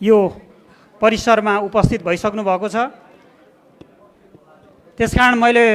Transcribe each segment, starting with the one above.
यो परिसरमा उपस्थित भइसक्नु भएको छ। त्यसकारण मैले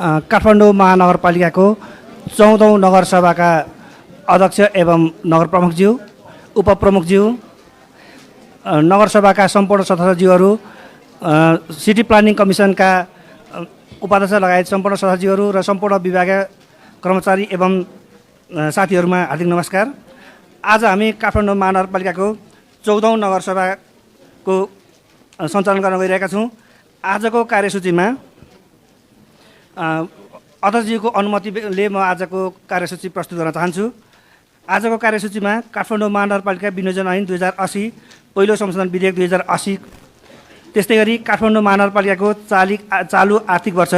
काठमाडौँ महानगरपालिकाको 14औं नगरसभाका अध्यक्ष एवं नगर प्रमुखज्यू, उपप्रमुखज्यू, नगरसभाका सम्पूर्ण सदस्यज्यूहरू, सिटी प्लानिङ कमिसनका उपाध्यक्ष लगायत सम्पूर्ण सदस्यज्यूहरू र सम्पूर्ण विभागीय कर्मचारी एवं साथीहरूमा हार्दिक नमस्कार। आज हामी काठमाडौँ महानगरपालिकाको 14औं नगरसभाको सञ्चालन गर्न गइरहेका छौँ। आजको कार्यसूचीमा अध्यक्षज्यूको अनुमतिले म आजको कार्यसूची प्रस्तुत गर्न चाहन्छु। आजको कार्यसूचीमा काठमाडौँ महानगरपालिका विनियोजन ऐन 2080, पहिलो संशोधन विधेयक 2080, त्यस्तै गरी काठमाडौँ महानगरपालिकाको चालु आर्थिक वर्ष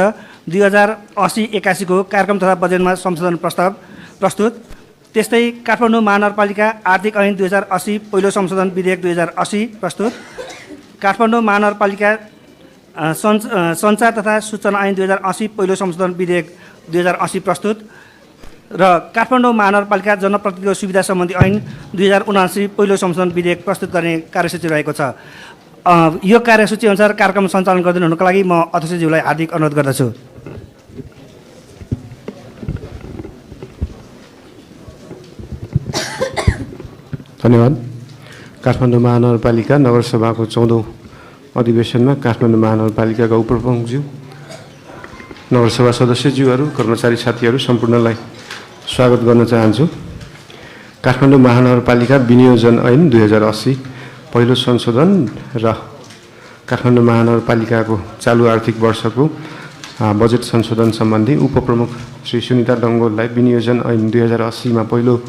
2080-81 को कार्यक्रम तथा बजेटमा संशोधन प्रस्ताव प्रस्तुत, त्यस्तै काठमाडौँ महानगरपालिका आर्थिक ऐन 2080, पहिलो संशोधन विधेयक 2080 प्रस्तुत, काठमाडौँ महानगरपालिका सञ्चार तथा सूचना ऐन 2080, पहिलो संशोधन विधेयक 2080 प्रस्तुत र काठमाडौँ महानगरपालिका जनप्रतिनिधिको सुविधा सम्बन्धी ऐन 2079, पहिलो संशोधन विधेयक प्रस्तुत गर्ने कार्यसूची रहेको छ। यो कार्यसूची अनुसार कार्यक्रम सञ्चालन गरिदिनु हुनुको लागि म अध्यक्षज्यूलाई हार्दिक अनुरोध गर्दछु। धन्यवाद। काठमाडौँ महानगरपालिका नगरसभाको 14औं अधिवेशनमा काठमाडौँ महानगरपालिकाका उपप्रमुखज्यू, नगरसभा सदस्यज्यूहरू, कर्मचारी साथीहरू सम्पूर्णलाई स्वागत गर्न चाहन्छु। काठमाडौँ महानगरपालिका विनियोजन ऐन 2080, पहिलो संशोधन र काठमाडौँ महानगरपालिकाको चालु आर्थिक वर्षको बजेट संशोधन सम्बन्धी उपप्रमुख श्री सुनिता डङ्गोललाई विनियोजन ऐन 2080 मा पहिलो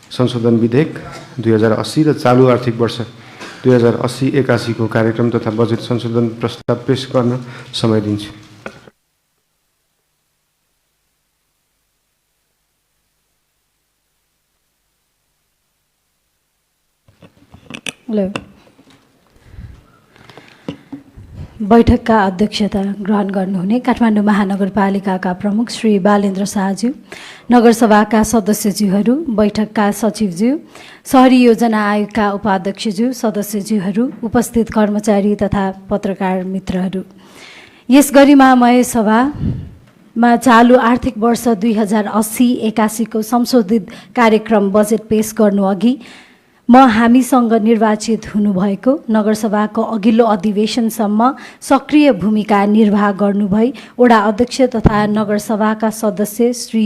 संशोधन विधेयक 2080 र चालु आर्थिक वर्ष 2080-81 को कार्यक्रम तथा बजेट संशोधन प्रस्ताव पेश गर्न समय दिन्छु। हेलो। बैठकका अध्यक्षता ग्रहण गर्नुहुने काठमाडौँ महानगरपालिकाका प्रमुख श्री बालेन्द्र शाहज्यू, नगरसभाका सदस्यज्यूहरू, बैठकका सचिवज्यू, शहरी योजना आयोगका उपाध्यक्षज्यू, सदस्यज्यूहरू, उपस्थित कर्मचारी तथा पत्रकार मित्रहरू, यस गरिमामय सभामा चालु आर्थिक वर्ष 2080-81 को संशोधित कार्यक्रम बजेट पेश गर्नुअघि म हामीसँग निर्वाचित हुनुभएको, नगरसभाको अघिल्लो अधिवेशनसम्म सक्रिय भूमिका निर्वाह गर्नुभई वडा अध्यक्ष तथा नगरसभाका सदस्य श्री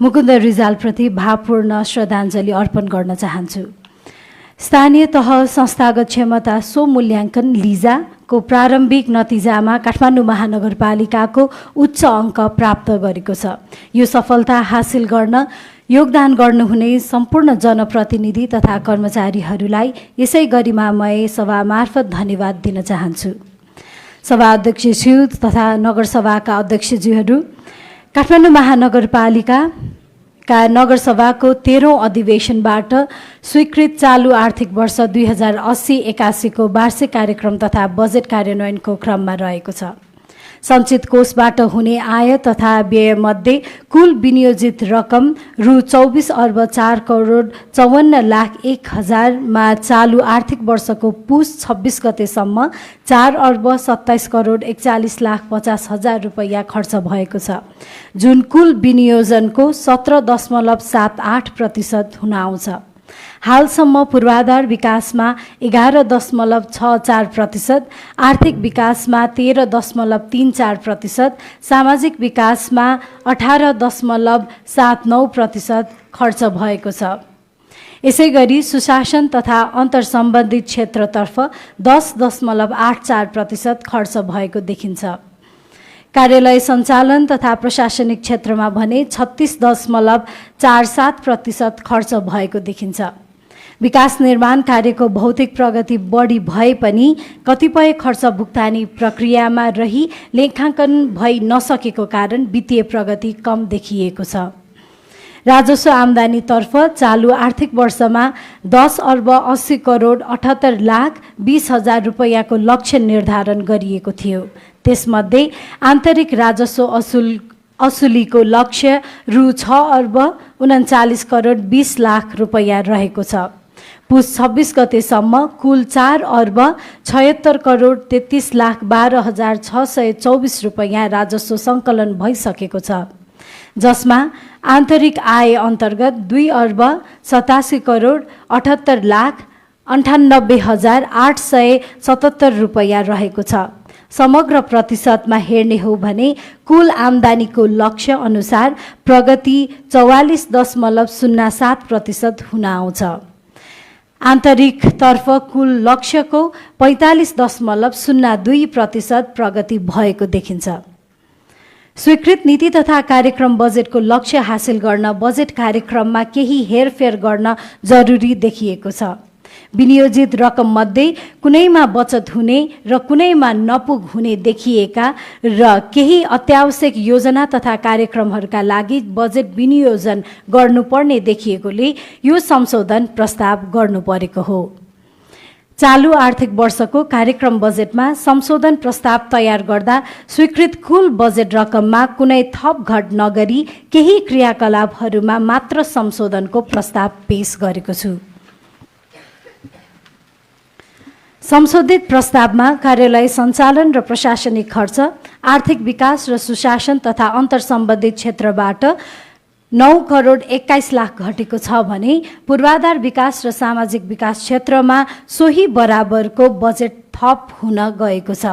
मुकुन्द रिजालप्रति भावपूर्ण श्रद्धाञ्जली अर्पण गर्न चाहन्छु। स्थानीय तह संस्थागत क्षमता स्वमूल्याङ्कन लिजाको प्रारम्भिक नतिजामा काठमाडौँ महानगरपालिकाको उच्च अङ्क प्राप्त गरेको छ। यो सफलता हासिल गर्न योगदान गर्नुहुने सम्पूर्ण जनप्रतिनिधि तथा कर्मचारीहरूलाई यसै गरिमामय सभा मार्फत धन्यवाद दिन चाहन्छु। सभा अध्यक्षज्यू तथा नगरसभाका अध्यक्षज्यूहरू, काठमाडौँ महानगरपालिकाका नगरसभाको 13औं अधिवेशनबाट स्वीकृत चालु आर्थिक वर्ष 2080-81 को वार्षिक कार्यक्रम तथा बजेट कार्यान्वयनको क्रममा रहेको छ। सञ्चित कोषबाट हुने आय तथा व्ययमध्ये कुल विनियोजित रकम रु 24 अर्ब 4 करोड 54 लाख 1 हजारमा चालु आर्थिक वर्षको पुस 26 गतेसम्म 4 अर्ब 27 करोड 41 लाख 50 हजार रुपैयाँ खर्च भएको छ, जुन कुल विनियोजनको 17.78% हुन आउँछ। हालसम्म पूर्वाधार विकासमा 11.64%, आर्थिक विकासमा 13.34%, सामाजिक विकासमा 18.79% खर्च भएको छ। यसैगरी सुशासन तथा अन्तर्सम्बन्धित क्षेत्रतर्फ 10.84% खर्च भएको देखिन्छ। कार्यालय सञ्चालन तथा प्रशासनिक क्षेत्रमा भने 36.47% खर्च भएको देखिन्छ। विकास निर्माण कार्यको भौतिक प्रगति बढी भए पनि कतिपय खर्च भुक्तानी प्रक्रियामा रही लेखाङ्कन भई नसकेको कारण वित्तीय प्रगति कम देखिएको छ। राजस्व आम्दानीतर्फ चालु आर्थिक वर्षमा 10 अर्ब 80 करोड 78 लाख 20 हजार रुपैयाँको लक्ष्य निर्धारण गरिएको थियो। त्यसमध्ये आन्तरिक राजस्व असुलीको लक्ष्य रु 6 अर्ब 39 करोड 20 लाख रुपैयाँ रहेको छ। पुस 26 गतेसम्म कुल 4 अर्ब 76 करोड 33 लाख 12 हजार 624 रुपैयाँ राजस्व सङ्कलन भइसकेको छ, जसमा आन्तरिक आय अन्तर्गत 2 अर्ब 87 करोड 78 लाख 98 हजार 877 रुपैयाँ रहेको छ। समग्र प्रतिशतमा हेर्ने हो भने कुल आम्दानीको लक्ष्य अनुसार प्रगति 44.07% हुन आउँछ। आन्तरिकतर्फ कुल लक्ष्यको 45.02% प्रगति भएको देखिन्छ। स्वीकृत नीति तथा कार्यक्रम बजेटको लक्ष्य हासिल गर्न बजेट कार्यक्रममा केही हेरफेर गर्न जरुरी देखिएको छ। विनियोजित रकम मध्ये कुनैमा बचत हुने र कुनैमा नपुग हुने देखिएका र केही अत्यावश्यक योजना तथा कार्यक्रमहरूका लागि बजेट विनियोजन गर्नुपर्ने देखिएकोले यो संशोधन प्रस्ताव गर्नु परेको हो। चालु आर्थिक वर्षको कार्यक्रम बजेटमा संशोधन प्रस्ताव तयार गर्दा स्वीकृत कुल बजेट रकममा कुनै थप घट नगरी केही क्रियाकलापहरूमा मात्र संशोधनको प्रस्ताव पेश गरेको छु। संशोधित प्रस्तावमा कार्यालय सञ्चालन र प्रशासनिक खर्च, आर्थिक विकास र सुशासन तथा अन्तर्सम्बन्धित क्षेत्रबाट 9 करोड 21 लाख घटेको छ भने पूर्वाधार विकास र सामाजिक विकास क्षेत्रमा सोही बराबरको बजेट थप हुन गएको छ।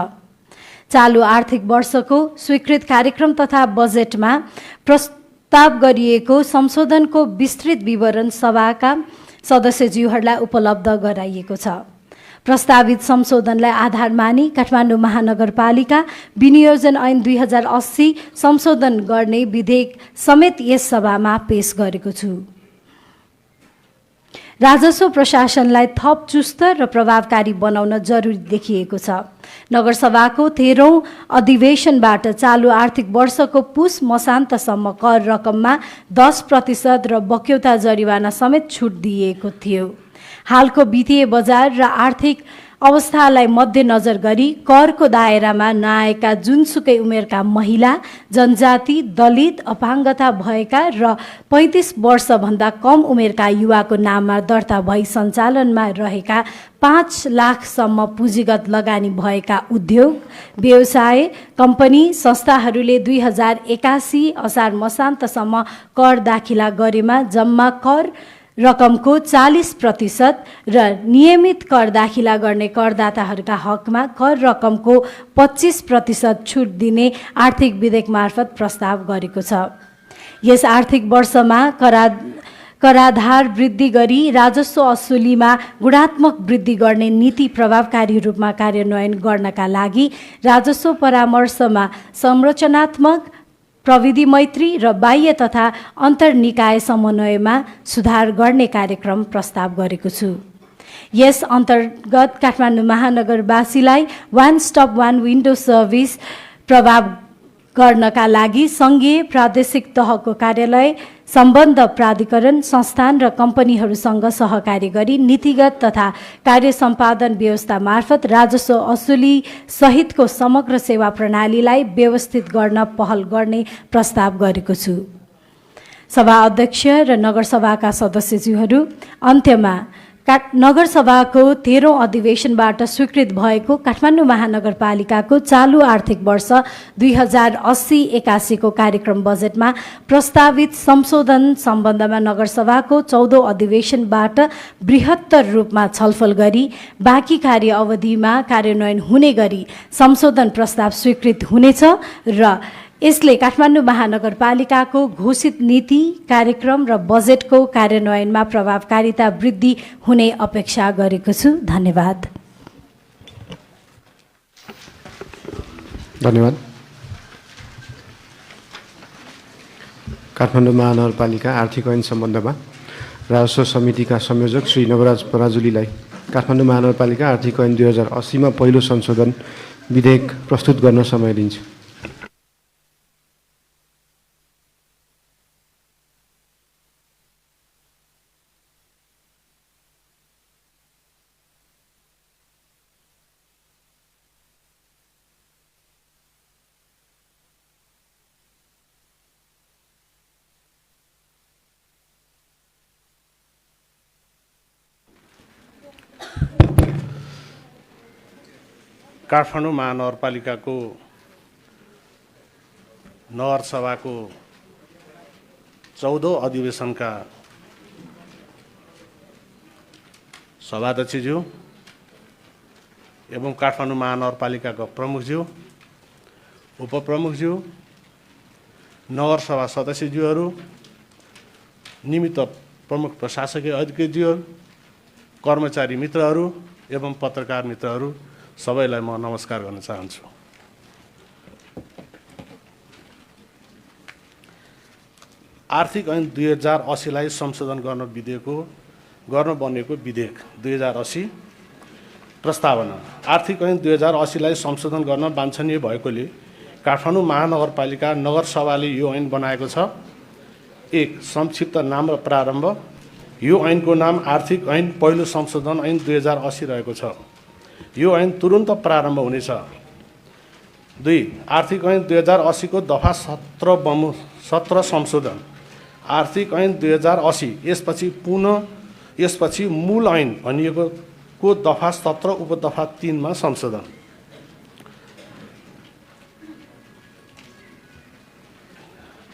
चालु आर्थिक वर्षको स्वीकृत कार्यक्रम तथा बजेटमा प्रस्ताव गरिएको संशोधनको विस्तृत विवरण सभाका सदस्यज्यूहरूलाई उपलब्ध गराइएको छ। प्रस्तावित संशोधनलाई आधार मानी काठमाडौँ महानगरपालिका विनियोजन ऐन 2080 संशोधन गर्ने विधेयक समेत यस सभामा पेश गरेको छु। राजस्व प्रशासनलाई थप चुस्त र प्रभावकारी बनाउन जरुरी देखिएको छ। नगरसभाको 13औं अधिवेशनबाट चालु आर्थिक वर्षको पुस मसान्तसम्म कर रकममा 10% र बक्यौता जरिवाना समेत छुट दिएको थियो। हालको वित्तीय बजार र आर्थिक अवस्थालाई मध्यनजर गरी करको दायरामा नआएका जुनसुकै उमेरका महिला, जनजाति, दलित, अपाङ्गता भएका र 35 वर्षभन्दा कम उमेरका युवाको नाममा दर्ता भई सञ्चालनमा रहेका 5 लाखसम्म पुँजीगत लगानी भएका उद्योग, व्यवसाय, कम्पनी, संस्थाहरूले 2081 असार मसान्तसम्म कर दाखिला गरेमा जम्मा कर रकमको 40% र नियमित कर दाखिला गर्ने करदाताहरूका हकमा कर रकमको 25% छुट दिने आर्थिक विधेयक मार्फत प्रस्ताव गरेको छ। यस आर्थिक वर्षमा कराधार वृद्धि गरी राजस्व असुलीमा गुणात्मक वृद्धि गर्ने नीति प्रभावकारी रूपमा कार्यान्वयन गर्नका लागि राजस्व परामर्शमा संरचनात्मक प्रविधि मैत्री र बाह्य तथा अन्तर्निकाय समन्वयमा सुधार गर्ने कार्यक्रम प्रस्ताव गरेको छु। यस अन्तर्गत काठमाडौँ महानगरवासीलाई one stop one window service प्रभाव गर्नका लागि सङ्घीय प्रादेशिक तहको कार्यालय, सम्बद्ध प्राधिकरण, संस्थान र कम्पनीहरूसँग सहकारी गरी नीतिगत तथा कार्य सम्पादन व्यवस्था मार्फत राजस्व असुली सहितको समग्र सेवा प्रणालीलाई व्यवस्थित गर्न पहल गर्ने प्रस्ताव गरेको छु। सभा अध्यक्ष र नगरसभाका सदस्यज्यूहरू, अन्त्यमा नगरसभाको 13औं अधिवेशनबाट स्वीकृत भएको काठमाडौँ महानगरपालिकाको चालु आर्थिक वर्ष 2080-81 को कार्यक्रम बजेटमा प्रस्तावित संशोधन सम्बन्धमा नगरसभाको 14औं अधिवेशनबाट बृहत्तर रूपमा छलफल गरी बाँकी कार्य अवधिमा कार्यान्वयन हुने गरी संशोधन प्रस्ताव स्वीकृत हुनेछ र यसले काठमाडौँ महानगरपालिकाको घोषित नीति, कार्यक्रम र बजेटको कार्यान्वयनमा प्रभावकारिता वृद्धि हुने अपेक्षा गरेको छु। धन्यवाद। धन्यवाद। काठमाडौँ महानगरपालिका आर्थिक ऐन सम्बन्धमा राजस्व समितिका संयोजक श्री नवराज पराजुलीलाई काठमाडौँ महानगरपालिका आर्थिक ऐन 2080 मा पहिलो संशोधन विधेयक प्रस्तुत गर्न समय दिन्छु। काठमाडौँ महानगरपालिकाको नगरसभाको 14औं अधिवेशनका सभाध्यक्षज्यू एवं काठमाडौँ महानगरपालिकाका प्रमुखज्यू, उपप्रमुखज्यू, नगरसभा सदस्यज्यूहरू, निमित्त प्रमुख प्रशासकीय अधिकारीज्यूहरू, कर्मचारी मित्रहरू एवं पत्रकार मित्रहरू, सबैलाई म नमस्कार गर्न चाहन्छु। आर्थिक ऐन 2080 लाई संशोधन गर्न बनेको विधेयक 2080 प्रस्तावना। आर्थिक ऐन 2080 लाई संशोधन गर्न वाञ्छनीय भएकोले काठमाडौँ महानगरपालिका नगरसभाले यो ऐन बनाएको छ। 1. संक्षिप्त नाम र प्रारम्भ। यो ऐनको नाम आर्थिक ऐन पहिलो संशोधन ऐन 2080 रहेको छ। यो ऐन तुरुन्त प्रारम्भ हुनेछ। 2. आर्थिक ऐन 2080 को दफा 17 संशोधन। आर्थिक ऐन 2080 यसपछि मूल ऐन भनिएको को दफा 17 उपदफा 3 मा संशोधन।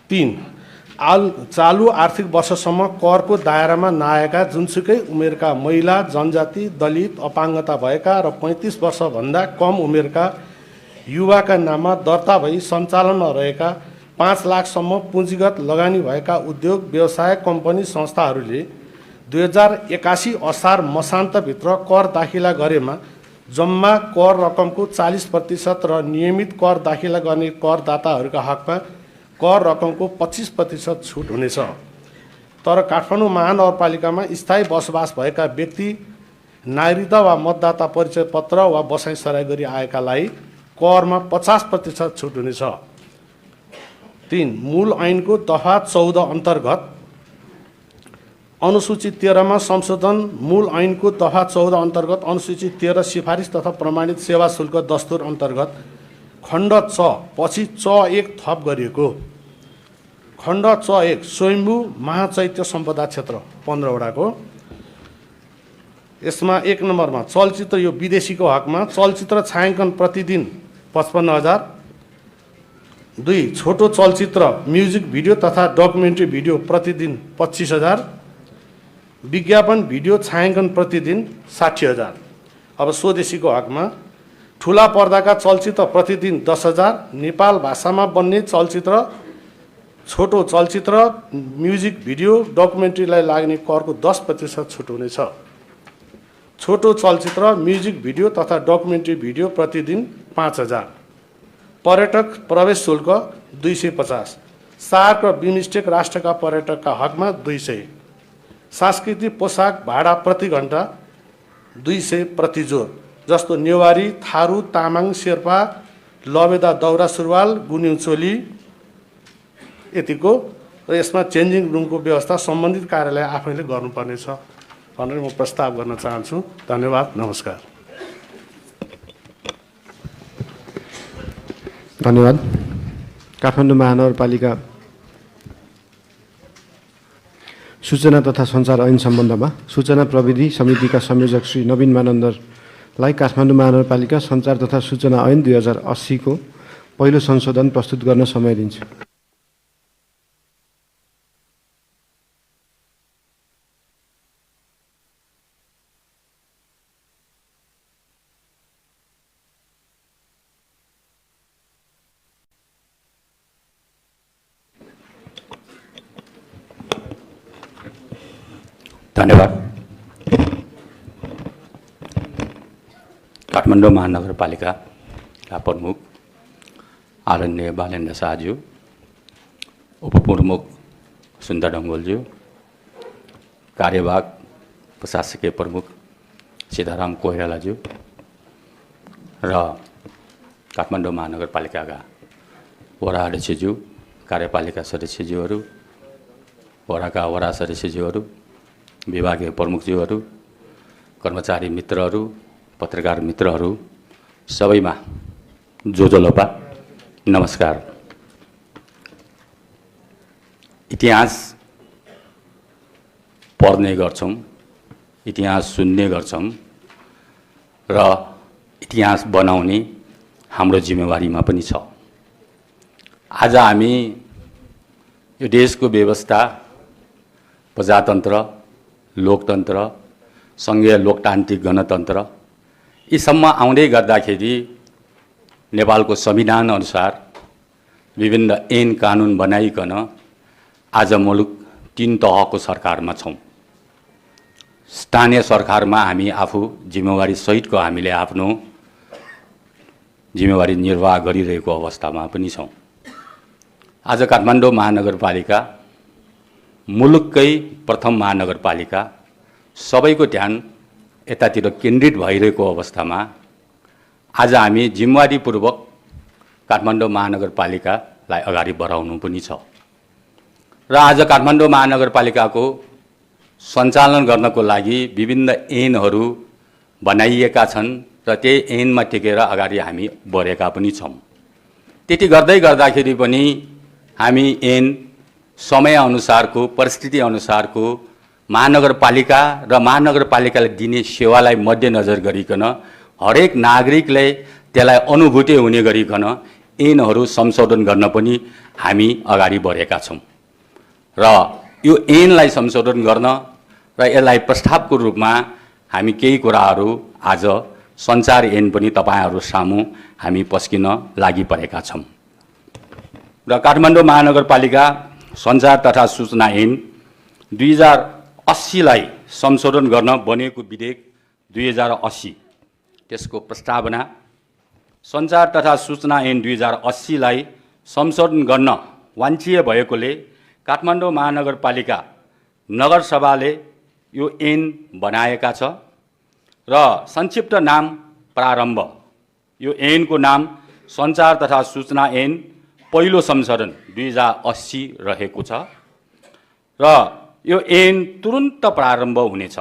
3. चालु आर्थिक वर्षसम्म करको दायरामा नआएका जुनसुकै उमेरका महिला, जनजाति, दलित, अपाङ्गता भएका र 35 वर्षभन्दा कम उमेरका युवाका नाममा दर्ता भई सञ्चालनमा रहेका 5 लाखसम्म पुँजीगत लगानी भएका उद्योग, व्यवसाय, कम्पनी, संस्थाहरूले 2081 असार मसान्तभित्र कर दाखिला गरेमा जम्मा कर रकमको 40% र नियमित कर दाखिला गर्ने करदाताहरूका हकमा कर रकमको 25% छुट हुनेछ। तर काठमाडौँ महानगरपालिकामा स्थायी बसोबास भएका व्यक्ति, नागरिकता वा मतदाता परिचय पत्र वा बसाइ सराइ गरी आएकालाई करमा 50% छुट हुनेछ। 3. मूल ऐनको दफा 14 अन्तर्गत अनुसूची 13 मा संशोधन। मूल ऐनको दफा 14 अन्तर्गत अनुसूची 13 सिफारिस तथा प्रमाणित सेवा शुल्क दस्तुर अन्तर्गत खण्ड च पछि च 1 थप गरिएको। खण्ड च 1 स्वयम्भू महाचैत्य सम्पदा क्षेत्र 15 वटाको। यसमा 1 नम्बरमा चलचित्र, यो विदेशीको हकमा चलचित्र छायाङ्कन प्रतिदिन 55,000। 2. छोटो चलचित्र, म्युजिक भिडियो तथा डकुमेन्ट्री भिडियो प्रतिदिन 25,000। विज्ञापन भिडियो छायाङ्कन प्रतिदिन 60,000। अब स्वदेशीको हकमा ठुला पर्दाका चलचित्र प्रतिदिन 10,000। नेपाल भाषामा बन्ने चलचित्र छोटो चलचित्र, म्युजिक भिडियो, डकुमेन्ट्रीलाई लाग्ने करको 10% छुट हुनेछ। छोटो चलचित्र, म्युजिक भिडियो तथा डकुमेन्ट्री भिडियो प्रतिदिन 5000। पर्यटक प्रवेश शुल्क 250। सार्क र बिमस्टेक राष्ट्रका पर्यटकका हकमा 200। सांस्कृतिक पोसाक भाडा प्रति घण्टा 200 प्रति जोर, जस्तो नेवारी, थारू, तामाङ, शेर्पा, लबेदा दौरा सुरुवाल, गुन्यु चोली यतिको। र यसमा चेन्जिङ रुमको व्यवस्था सम्बन्धित कार्यालय आफैले गर्नुपर्नेछ भनेर म प्रस्ताव गर्न चाहन्छु। धन्यवाद, नमस्कार। धन्यवाद। काठमाडौँ महानगरपालिका सूचना तथा सञ्चार ऐन सम्बन्धमा सूचना प्रविधि समितिका संयोजक श्री नवीन मानन्दरलाई काठमाडौँ महानगरपालिका सञ्चार तथा सूचना ऐन 2080 को पहिलो संशोधन प्रस्तुत गर्न समय दिन्छु। धन्यवाद। काठमाडौँ महानगरपालिका प्रमुख आदरणीय बालेन्द्र शाहज्यू, उपप्रमुख सुन्दर ढङ्गोलज्यू, कार्यवाहक प्रशासकीय प्रमुख सीताराम कोइरालाज्यू र काठमाडौँ महानगरपालिकाका वडा अध्यक्षज्यू, कार्यपालिका सदस्यज्यूहरू, वडाका वडा सदस्यज्यूहरू, विभागीय प्रमुखज्यूहरू, कर्मचारी मित्रहरू, पत्रकार मित्रहरू, सबैमा जोजोलोपा नमस्कार। इतिहास पढ्ने गर्छौँ, इतिहास सुन्ने गर्छौँ र इतिहास बनाउने हाम्रो जिम्मेवारीमा पनि छ। आज हामी यो देशको व्यवस्था, प्रजातन्त्र, लोकतन्त्र, सङ्घीय लोकतान्त्रिक गणतन्त्र यीसम्म आउँदै गर्दाखेरि नेपालको संविधान अनुसार विभिन्न ऐन कानुन बनाइकन आज मुलुक 3 तहको सरकारमा छौँ। स्थानीय सरकारमा हामी आफू जिम्मेवारी सहितको हामीले आफ्नो जिम्मेवारी निर्वाह गरिरहेको अवस्थामा पनि छौँ। आज काठमाडौँ महानगरपालिका मुलुककै प्रथम महानगरपालिका, सबैको ध्यान यतातिर केन्द्रित भइरहेको अवस्थामा आज हामी जिम्मेवारीपूर्वक काठमाडौँ महानगरपालिकालाई अगाडि बढाउनु पनि छ। र आज काठमाडौँ महानगरपालिकाको सञ्चालन गर्नको लागि विभिन्न ऐनहरू बनाइएका छन् र त्यही ऐनमा टेकेर अगाडि हामी बढेका पनि छौँ। त्यति गर्दै गर्दाखेरि पनि हामी ऐन समयअनुसारको, परिस्थिति अनुसारको महानगरपालिका र महानगरपालिकाले दिने सेवालाई मध्यनजर गरिकन हरेक नागरिकले त्यसलाई अनुभूति हुने गरिकन ऐनहरू संशोधन गर्न पनि हामी अगाडि बढेका छौँ। र यो ऐनलाई संशोधन गर्न र यसलाई प्रस्तावको रूपमा हामी केही कुराहरू आज सञ्चार ऐन पनि तपाईहरू सामु हामी पस्किन लागि परेका छौँ। र काठमाडौँ महानगरपालिका सञ्चार तथा सूचना ऐन 2080 लाई संशोधन गर्न बनेको विधेयक 2080 त्यसको प्रस्तावना सञ्चार तथा सूचना ऐन 2080 लाई संशोधन गर्न वाञ्छित भएकोले काठमाडौँ महानगरपालिका नगरसभाले यो ऐन बनाएका छ र संक्षिप्त नाम प्रारम्भ, यो ऐनको नाम सञ्चार तथा सूचना ऐन पहिलो संशोधन 2080 रहेको छ र यो ऐन तुरुन्त प्रारम्भ हुनेछ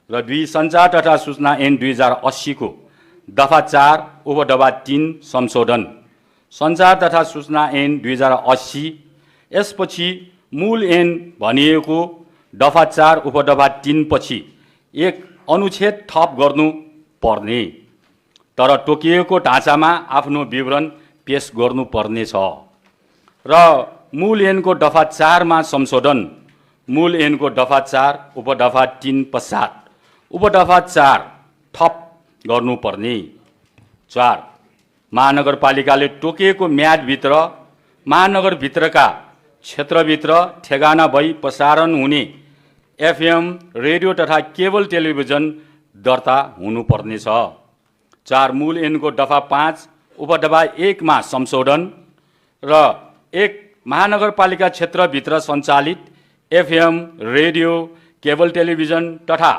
र सञ्चार तथा सूचना ऐन 2080 को दफा 4 उपदफा 3 संशोधन सञ्चार तथा सूचना ऐन 2080 यसपछि मूल ऐन भनिएको दफा 4 उपदफा 3 पछि एक अनुच्छेद थप गर्नु पर्ने, तर तोकिएको ढाँचामा आफ्नो विवरण पेश गर्नुपर्नेछ र मूल ऐनको दफा 4 मा संशोधन मूल ऐनको दफा 4 उपदफा 3 पश्चात उपदफा 4 थप गर्नुपर्ने। 4 महानगरपालिकाले तोकिएको म्यादभित्र महानगरभित्रका क्षेत्रभित्र ठेगाना भई प्रसारण हुने एफएम रेडियो तथा केबल टेलिभिजन दर्ता हुनुपर्नेछ। 4 मूल ऐनको दफा 5 उपदफा 1 मा संशोधन र 1 महानगरपालिका क्षेत्रभित्र सञ्चालित एफएम रेडियो केबल टेलिभिजन तथा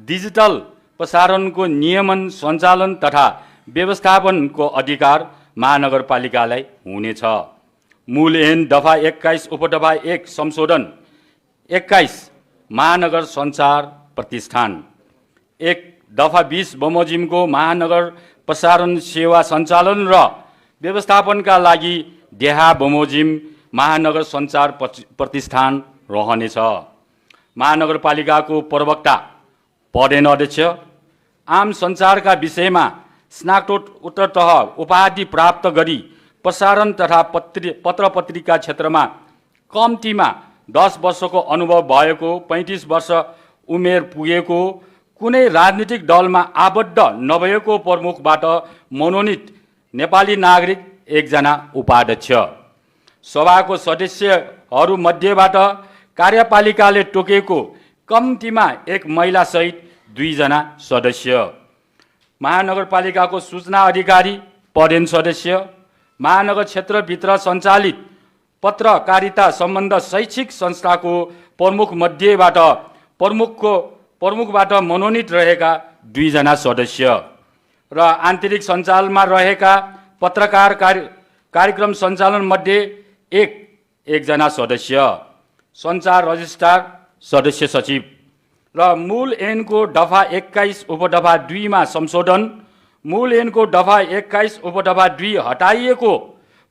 डिजिटल प्रसारणको नियमन सञ्चालन तथा व्यवस्थापनको अधिकार महानगरपालिकालाई हुनेछ। मूल ऐन दफा 21 उपदफा 1 संशोधन 21 महानगर सञ्चार प्रतिष्ठान 1 दफा 20 बमोजिमको महानगर प्रसारण सेवा सञ्चालन र व्यवस्थापनका लागि देहा बमोजिम महानगर सञ्चार प्रतिष्ठान रहनेछ। महानगरपालिकाको प्रवक्ता पदेन अध्यक्ष आम सञ्चारका विषयमा स्नातकोत्तर तह उपाधि प्राप्त गरी प्रसारण तथा पत्र पत्रिका क्षेत्रमा कम्तीमा 10 वर्षको अनुभव भएको 35 वर्ष उमेर पुगेको कुनै राजनीतिक दलमा आबद्ध नभएको प्रमुखबाट मनोनित नेपाली नागरिक 1 जना उपाध्यक्ष। सभाको सदस्यहरूमध्येबाट कार्यपालिकाले तोकेको कम्तीमा 1 महिलासहित 2 जना सदस्य। महानगरपालिकाको सूचना अधिकारी पदेन सदस्य। महानगर क्षेत्रभित्र सञ्चालित पत्रकारिता सम्बन्ध शैक्षिक संस्थाको प्रमुखबाट मनोनित रहेका 2 जना सदस्य र आन्तरिक सञ्चालनमा रहेका पत्रकार कार्यक्रम सञ्चालन मध्ये 1 जना सदस्य। सञ्चार रजिस्ट्रार सदस्य सचिव र मूल ऐनको दफा 21 उपदफा 2 मा संशोधन। मूल ऐनको दफा 21 उपदफा 2 हटाइएको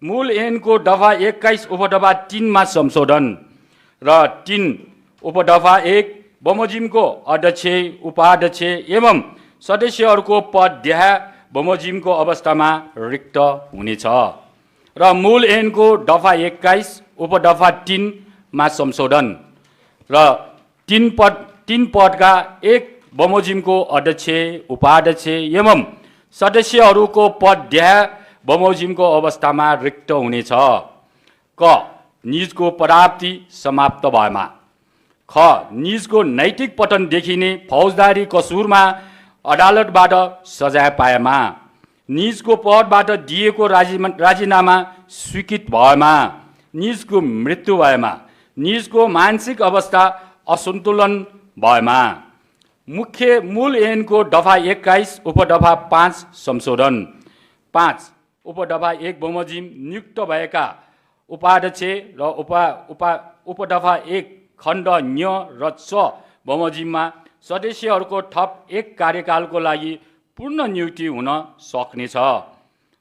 मूल ऐनको दफा 21 उपदफा 3 मा संशोधन र 3 उपदफा 1 बमोजिमको अध्यक्ष उपाध्यक्ष एवं सदस्यहरूको पद देहा बमोजिमको अवस्थामा रिक्त हुनेछ र मूल ऐनको दफा 21 उपदफा 3 मा संशोधन र 3 पदका 1 बमोजिमको अध्यक्ष उपाध्यक्ष एवं सदस्यहरूको पद देहा बमोजिमको अवस्थामा रिक्त हुनेछ। क निजको पदाप्ति समाप्त भएमा। ख निजको नैतिक पतन देखिने फौजदारी कसुरमा अदालतबाट सजाय पाएमा। निजको पदबाट दिएको राजीनामा स्वीकृत भएमा। निजको मृत्यु भएमा। निजको मानसिक अवस्था असन्तुलन भएमा। मुख्य मूल ऐनको दफा 21 उपदफा 5 संशोधन। 5 उपदफा 1 बमोजिम नियुक्त भएका उपाध्यक्ष र उपदफा 1 खण्ड न्य र च बमोजिममा सदस्यहरूको थप 1 कार्यकालको लागि पूर्ण नियुक्ति हुन सक्नेछ।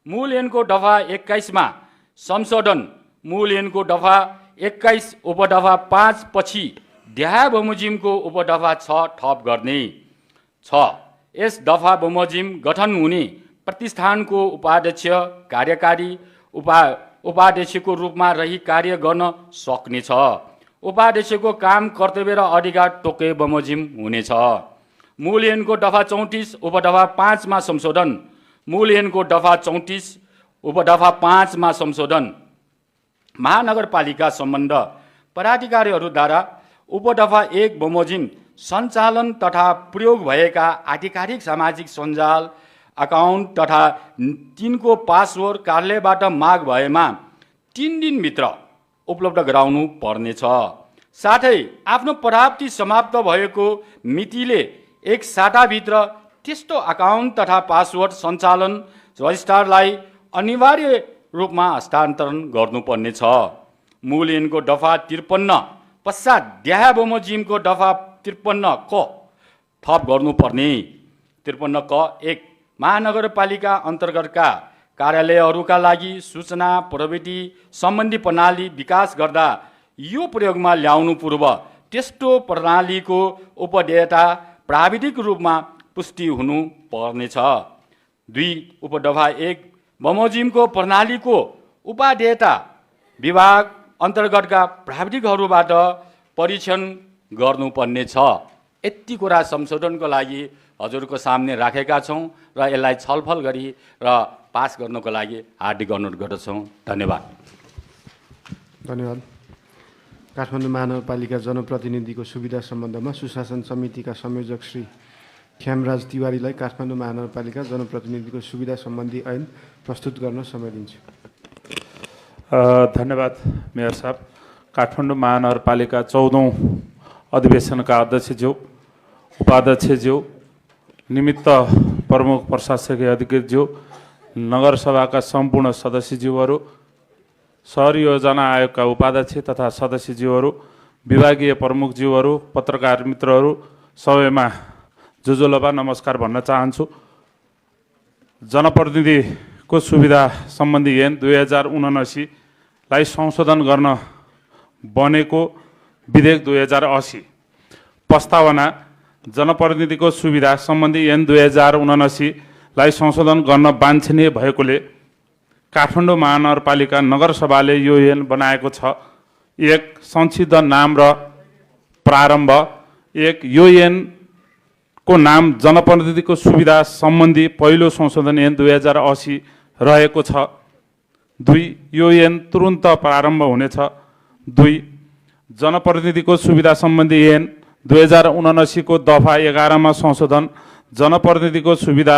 मूल ऐनको दफा 21 मा संशोधन। मूल ऐनको दफा 21 उपदफा 5 पछि देहा बमोजिमको उपदफा 6 थप गर्ने। 6 यस दफा बमोजिम गठन हुने प्रतिष्ठानको उपाध्यक्ष कार्यकारी उपाध्यक्षको रूपमा रही कार्य गर्न सक्नेछ। उपाध्यक्षको काम कर्तव्य र अधिकार तोके बमोजिम हुनेछ। मूल ऐनको दफा 34 उपदफा 5 मा संशोधन। मूल ऐनको दफा 34 उपदफा 5 मा संशोधन। महानगरपालिका सम्बन्ध पदाधिकारीहरूद्वारा उपदफा 1 बमोजिम सञ्चालन तथा प्रयोग भएका आधिकारिक सामाजिक सञ्जाल अकाउन्ट तथा तिनको पासवर्ड कार्यालयबाट माग भएमा 3 दिनभित्र उपलब्ध गराउनु पर्नेछ। साथै आफ्नो प्राप्ति समाप्त भएको मितिले 1 साताभित्र त्यस्तो अकाउन्ट तथा पासवर्ड सञ्चालन रजिस्ट्रारलाई अनिवार्य रूपमा हस्तान्तरण गर्नुपर्नेछ। मूल ऐनको दफा 53 पश्चात देहा बमोजिमको दफा 53 क थप गर्नुपर्ने। 53 क 1 महानगरपालिका अन्तर्गतका कार्यालयहरूका लागि सूचना प्रविधि सम्बन्धी प्रणाली विकास गर्दा यो प्रयोगमा ल्याउनु पूर्व त्यस्तो प्रणालीको उपदेयता प्राविधिक रूपमा पुष्टि हुनु पर्नेछ। 2 उपदफा 1 बमोजिमको प्रणालीको उपादेयता विभाग अन्तर्गतका प्राविधिकहरूबाट परीक्षण गर्नुपर्नेछ। यति कुरा संशोधनको लागि हजुरको सामने राखेका छौँ र यसलाई छलफल गरी र पास गर्नको लागि हार्दिक अनुरोध गर्दछौँ। धन्यवाद। धन्यवाद। काठमाडौँ महानगरपालिका जनप्रतिनिधिको सुविधा सम्बन्धमा सुशासन समितिका संयोजक श्री ख्यामराज तिवारीलाई काठमाडौँ महानगरपालिका जनप्रतिनिधिको सुविधा सम्बन्धी ऐन प्रस्तुत गर्न समय दिन्छु। धन्यवाद मेयर साहब। काठमाडौँ महानगरपालिका 14औं अधिवेशनका अध्यक्षज्यू, उपाध्यक्षज्यू, निमित्त प्रमुख प्रशासकीय अधिकृतज्यू, नगरसभाका सम्पूर्ण सदस्यज्यूहरू, सहरी योजना आयोगका उपाध्यक्ष तथा सदस्यज्यूहरू, विभागीय प्रमुखज्यूहरू, पत्रकार मित्रहरू, सबैमा जुजुलबा नमस्कार भन्न चाहन्छु। जनप्रतिनिधिको सुविधा सम्बन्धी ऐन 2079 लाई संशोधन गर्न बनेको विधेयक 2080 प्रस्तावना जनप्रतिनिधिको सुविधा सम्बन्धी ऐन 2079 लाई संशोधन गर्न वाञ्छनीय भएकोले काठमाडौँ महानगरपालिका नगरसभाले यो ऐन बनाएको छ। 1 संशोधन नाम र प्रारम्भ। 1 यो ऐन को नाम जनप्रतिनिधिको सुविधा सम्बन्धी पहिलो संशोधन ऐन 2080 रहेको छ। 2 यो ऐन तुरुन्त प्रारम्भ हुनेछ। 2 जनप्रतिनिधिको सुविधा सम्बन्धी ऐन 2079 को दफा 11 मा संशोधन, जनप्रतिनिधिको सुविधा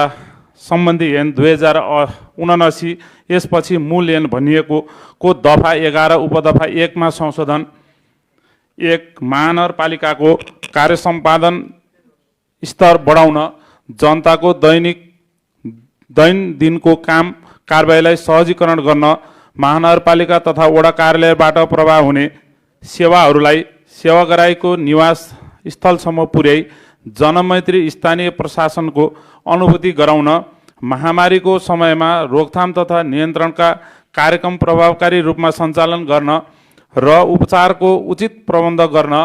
सम्बन्धी ऐन 2079 यसपछि मूल ऐन भनिएको को दफा 11 उपदफा 1 मा संशोधन। 1 महानगरपालिकाको कार्य सम्पादन स्तर बढाउन जनताको दैनन्दिनको काम कारबाहीलाई सहजीकरण गर्न महानगरपालिका तथा वडा कार्यालयबाट प्रवाह हुने सेवाहरूलाई सेवाग्राहीको निवास स्थलसम्म पुर्याई जनमैत्री स्थानीय प्रशासनको अनुभूति गराउन, महामारीको समयमा रोकथाम तथा नियन्त्रणका कार्यक्रम प्रभावकारी रूपमा सञ्चालन गर्न र उपचारको उचित प्रबन्ध गर्न,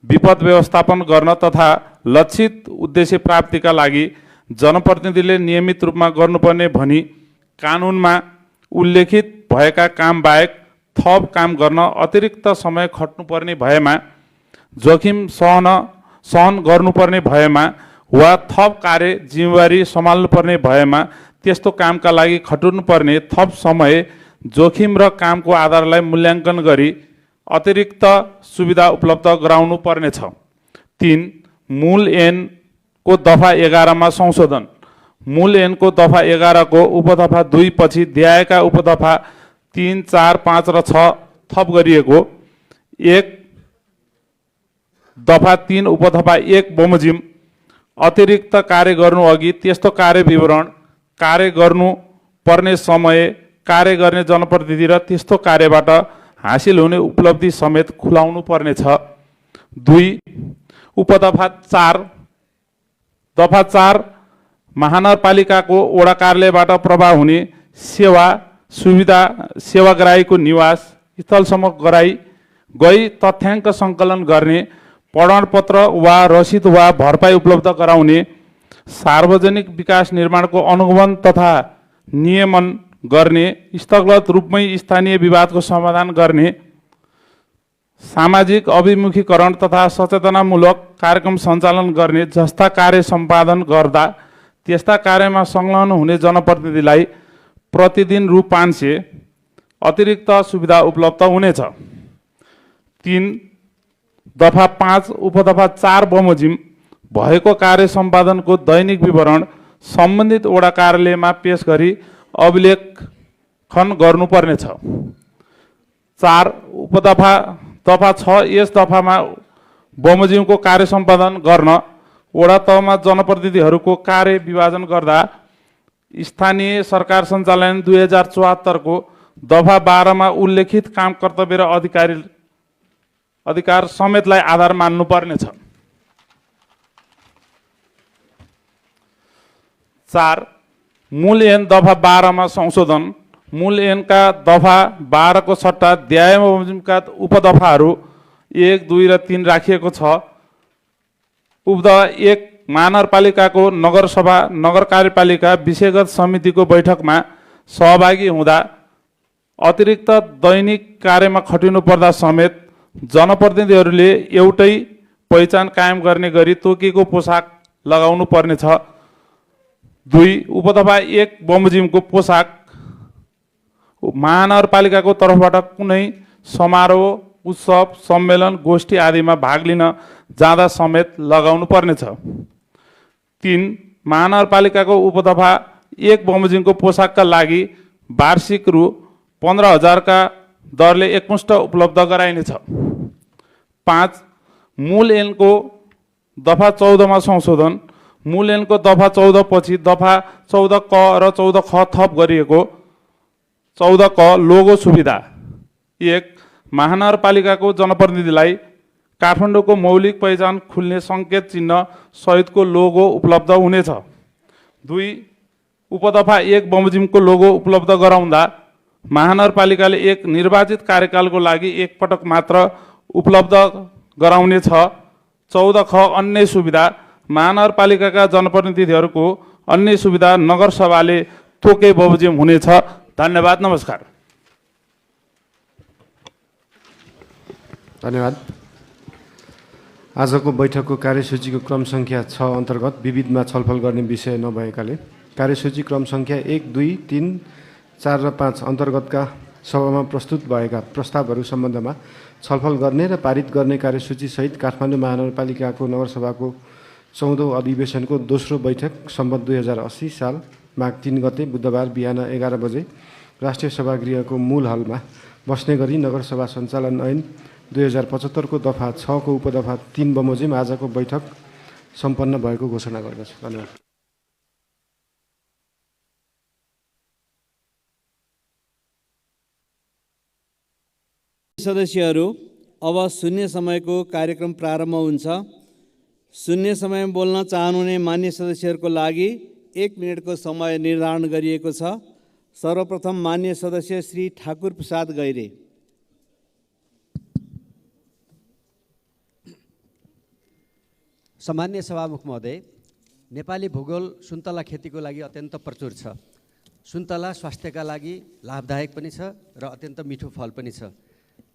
विपद व्यवस्थापन गर्न तथा लक्षित उद्देश्य प्राप्तिका लागि जनप्रतिनिधिले नियमित रूपमा गर्नुपर्ने भनी कानुनमा उल्लेखित भएका काम बाहेक थप काम गर्न अतिरिक्त समय खट्नुपर्ने भएमा, जोखिम सहन गर्नुपर्ने भएमा वा थप कार्य जिम्मेवारी सम्हाल्नुपर्ने भएमा त्यस्तो कामका लागि खट्नुपर्ने थप समय, जोखिम र कामको आधारलाई मूल्याङ्कन गरी अतिरिक्त सुविधा उपलब्ध गराउनु पर्नेछ। 3 मूल ऐन को दफा 11 मा संशोधन। मूल ऐन को दफा 11 को उपदफा 2 पछि दिएका उपदफा 3, 4, 5 र 6 थप गरिएको। 1 दफा 3 उपदफा 1 बमोजिम अतिरिक्त कार्य गर्नु अघि त्यस्तो कार्य विवरण, कार्य गर्नु पर्ने समय, कार्य गर्ने जनप्रतिनिधि र त्यस्तो कार्यबाट हासिल हुने उपलब्धि समेत खुलाउनु पर्नेछ। 2 उपदफा 4 दफा 4 महानगरपालिकाको वडा कार्यालयबाट प्रवाह हुने सेवा सुविधा सेवाग्राहीको निवास स्थलसम्म गई तथ्याङ्क सङ्कलन गर्ने, प्रमाणपत्र वा रसिद वा भरपाई उपलब्ध गराउने, सार्वजनिक विकास निर्माणको अनुगमन तथा नियमन गर्ने, स्थगत रूपमै स्थानीय विवादको समाधान गर्ने, सामाजिक अभिमुखीकरण तथा सचेतनामूलक कार्यक्रम सञ्चालन गर्ने जस्ता कार्य सम्पादन गर्दा त्यस्ता कार्यमा संलग्न हुने जनप्रतिनिधिलाई प्रतिदिन रु 500 अतिरिक्त सुविधा उपलब्ध हुनेछ। 3 दफा 5 उपदफा 4 बमोजिम भएको कार्य सम्पादनको दैनिक विवरण सम्बन्धित वडा कार्यालयमा पेश गरी अभिलेखन गर्नुपर्नेछ। 4 उपदफा दफा 6 यस दफामा बमोजिमको कार्य सम्पादन गर्न वडा तहमा जनप्रतिनिधिहरूको कार्य विभाजन गर्दा स्थानीय सरकार सञ्चालन 2074 को दफा 12 मा उल्लेखित काम कर्तव्य र अधिकार समेतलाई आधार मान्नुपर्नेछ। 4 मूल ऐन दफा 12 मा संशोधन। मूल ऐनका दफा 12 को सट्टा बमोजिमका उपदफाहरू 1, 2 र 3 राखिएको छ। उपदफा 1 महानगरपालिकाको नगरसभा नगर कार्यपालिका विषयगत समितिको बैठकमा सहभागी हुँदा अतिरिक्त दैनिक कार्यमा खटिनु पर्दा समेत जनप्रतिनिधिहरूले एउटै पहिचान कायम गर्ने गरी तोकिएको पोसाक लगाउनु पर्नेछ। 2 उपदफा 1 बमोजिमको पोसाक महानगरपालिकाको तर्फबाट कुनै समारोह उत्सव, सम्मेलन, गोष्ठी आदिमा भाग लिन जाँदा समेत लगाउनु पर्नेछ। 3. महानगरपालिकाको उपदफा 1 बमोजिमको पोसाकका लागि वार्षिक रु 15,000 का दरले एकमुष्ट उपलब्ध गराइनेछ। 5. मूल ऐनको दफा 14 मा संशोधन। मूल ऐनको दफा 14 पछि दफा 14 क र 14 ख थप गरिएको 14 क लोगो सुविधा। 1. महानगरपालिकाको जनप्रतिनिधिलाई काठमाडौँको मौलिक पहिचान खुल्ने सङ्केत चिन्ह सहितको लोगो उपलब्ध हुनेछ। 2. उपदफा 1 बमोजिमको लोगो उपलब्ध गराउँदा महानगरपालिकाले एक निर्वाचित कार्यकालको लागि एक पटक मात्र उपलब्ध गराउनेछ। 14 ख अन्य सुविधा। महानगरपालिकाका जनप्रतिनिधिहरूको अन्य सुविधा नगरसभाले तोके बमोजिम हुनेछ। धन्यवाद, नमस्कार। धन्यवाद। आजको बैठकको कार्यसूचीको क्रम सङ्ख्या 6 अन्तर्गत विविधमा छलफल गर्ने विषय नभएकाले कार्यसूची क्रम सङ्ख्या 1, 2, 3, 4 र 5 अन्तर्गतका सभामा प्रस्तुत भएका प्रस्तावहरू सम्बन्धमा छलफल गर्ने र पारित गर्ने कार्यसूचीसहित काठमाडौँ महानगरपालिकाको नगरसभाको 14औं अधिवेशनको दोस्रो बैठक सम्वत 2080 साल माघ 3 गते बुधबार बिहान 11 बजे राष्ट्रिय सभागृहको मूल हलमा बस्ने गरी नगरसभा सञ्चालन ऐन 2075 को दफा 6 को उपदफा 3 बमोजिम आजको बैठक सम्पन्न भएको घोषणा गर्दछु। धन्यवाद। सदस्यहरू, अब शून्य समयको कार्यक्रम प्रारम्भ हुन्छ। शून्य समयमा बोल्न चाहनुहुने मान्य सदस्यहरूको लागि 1 मिनेटको समय निर्धारण गरिएको छ। सर्वप्रथम मान्य सदस्य श्री ठाकुर प्रसाद गैरे। सामान्य सभामुख महोदय, नेपाली भूगोल सुन्तला खेतीको लागि अत्यन्त प्रचुर छ। सुन्तला स्वास्थ्यका लागि लाभदायक पनि छ र अत्यन्त मिठो फल पनि छ।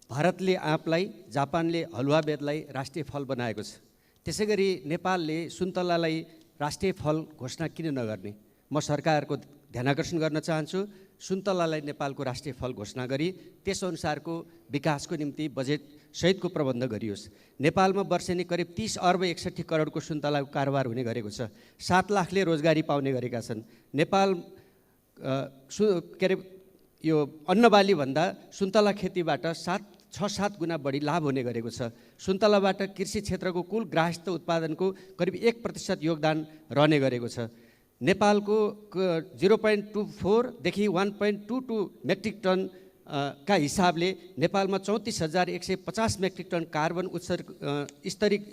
भारतले आँपलाई, जापानले हलुवा बेदलाई राष्ट्रिय फल बनाएको छ। त्यसै गरी नेपालले सुन्तलालाई राष्ट्रिय फल घोषणा किन नगर्ने? म सरकारको ध्यानाकर्षण गर्न चाहन्छु। सुन्तलालाई नेपालको राष्ट्रिय फल घोषणा गरी त्यसअनुसारको विकासको निम्ति बजेट सहितको प्रबन्ध गरियोस्। नेपालमा वर्षेनी करिब 30 अर्ब 61 करोडको सुन्तलाको कारोबार हुने गरेको छ। 7 लाखले रोजगारी पाउने गरेका छन्। नेपाल के अरे यो अन्नबाली भन्दा सुन्तला खेतीबाट 6-7 गुणा बढी लाभ हुने गरेको छ। सुन्तलाबाट कृषि क्षेत्रको कुल ग्राहस्थ उत्पादनको करिब 1% योगदान रहने गरेको छ। नेपालको 0.24 देखि 1.22 मेट्रिक टन का हिसाबले नेपालमा 34,150 मेट्रिक टन कार्बन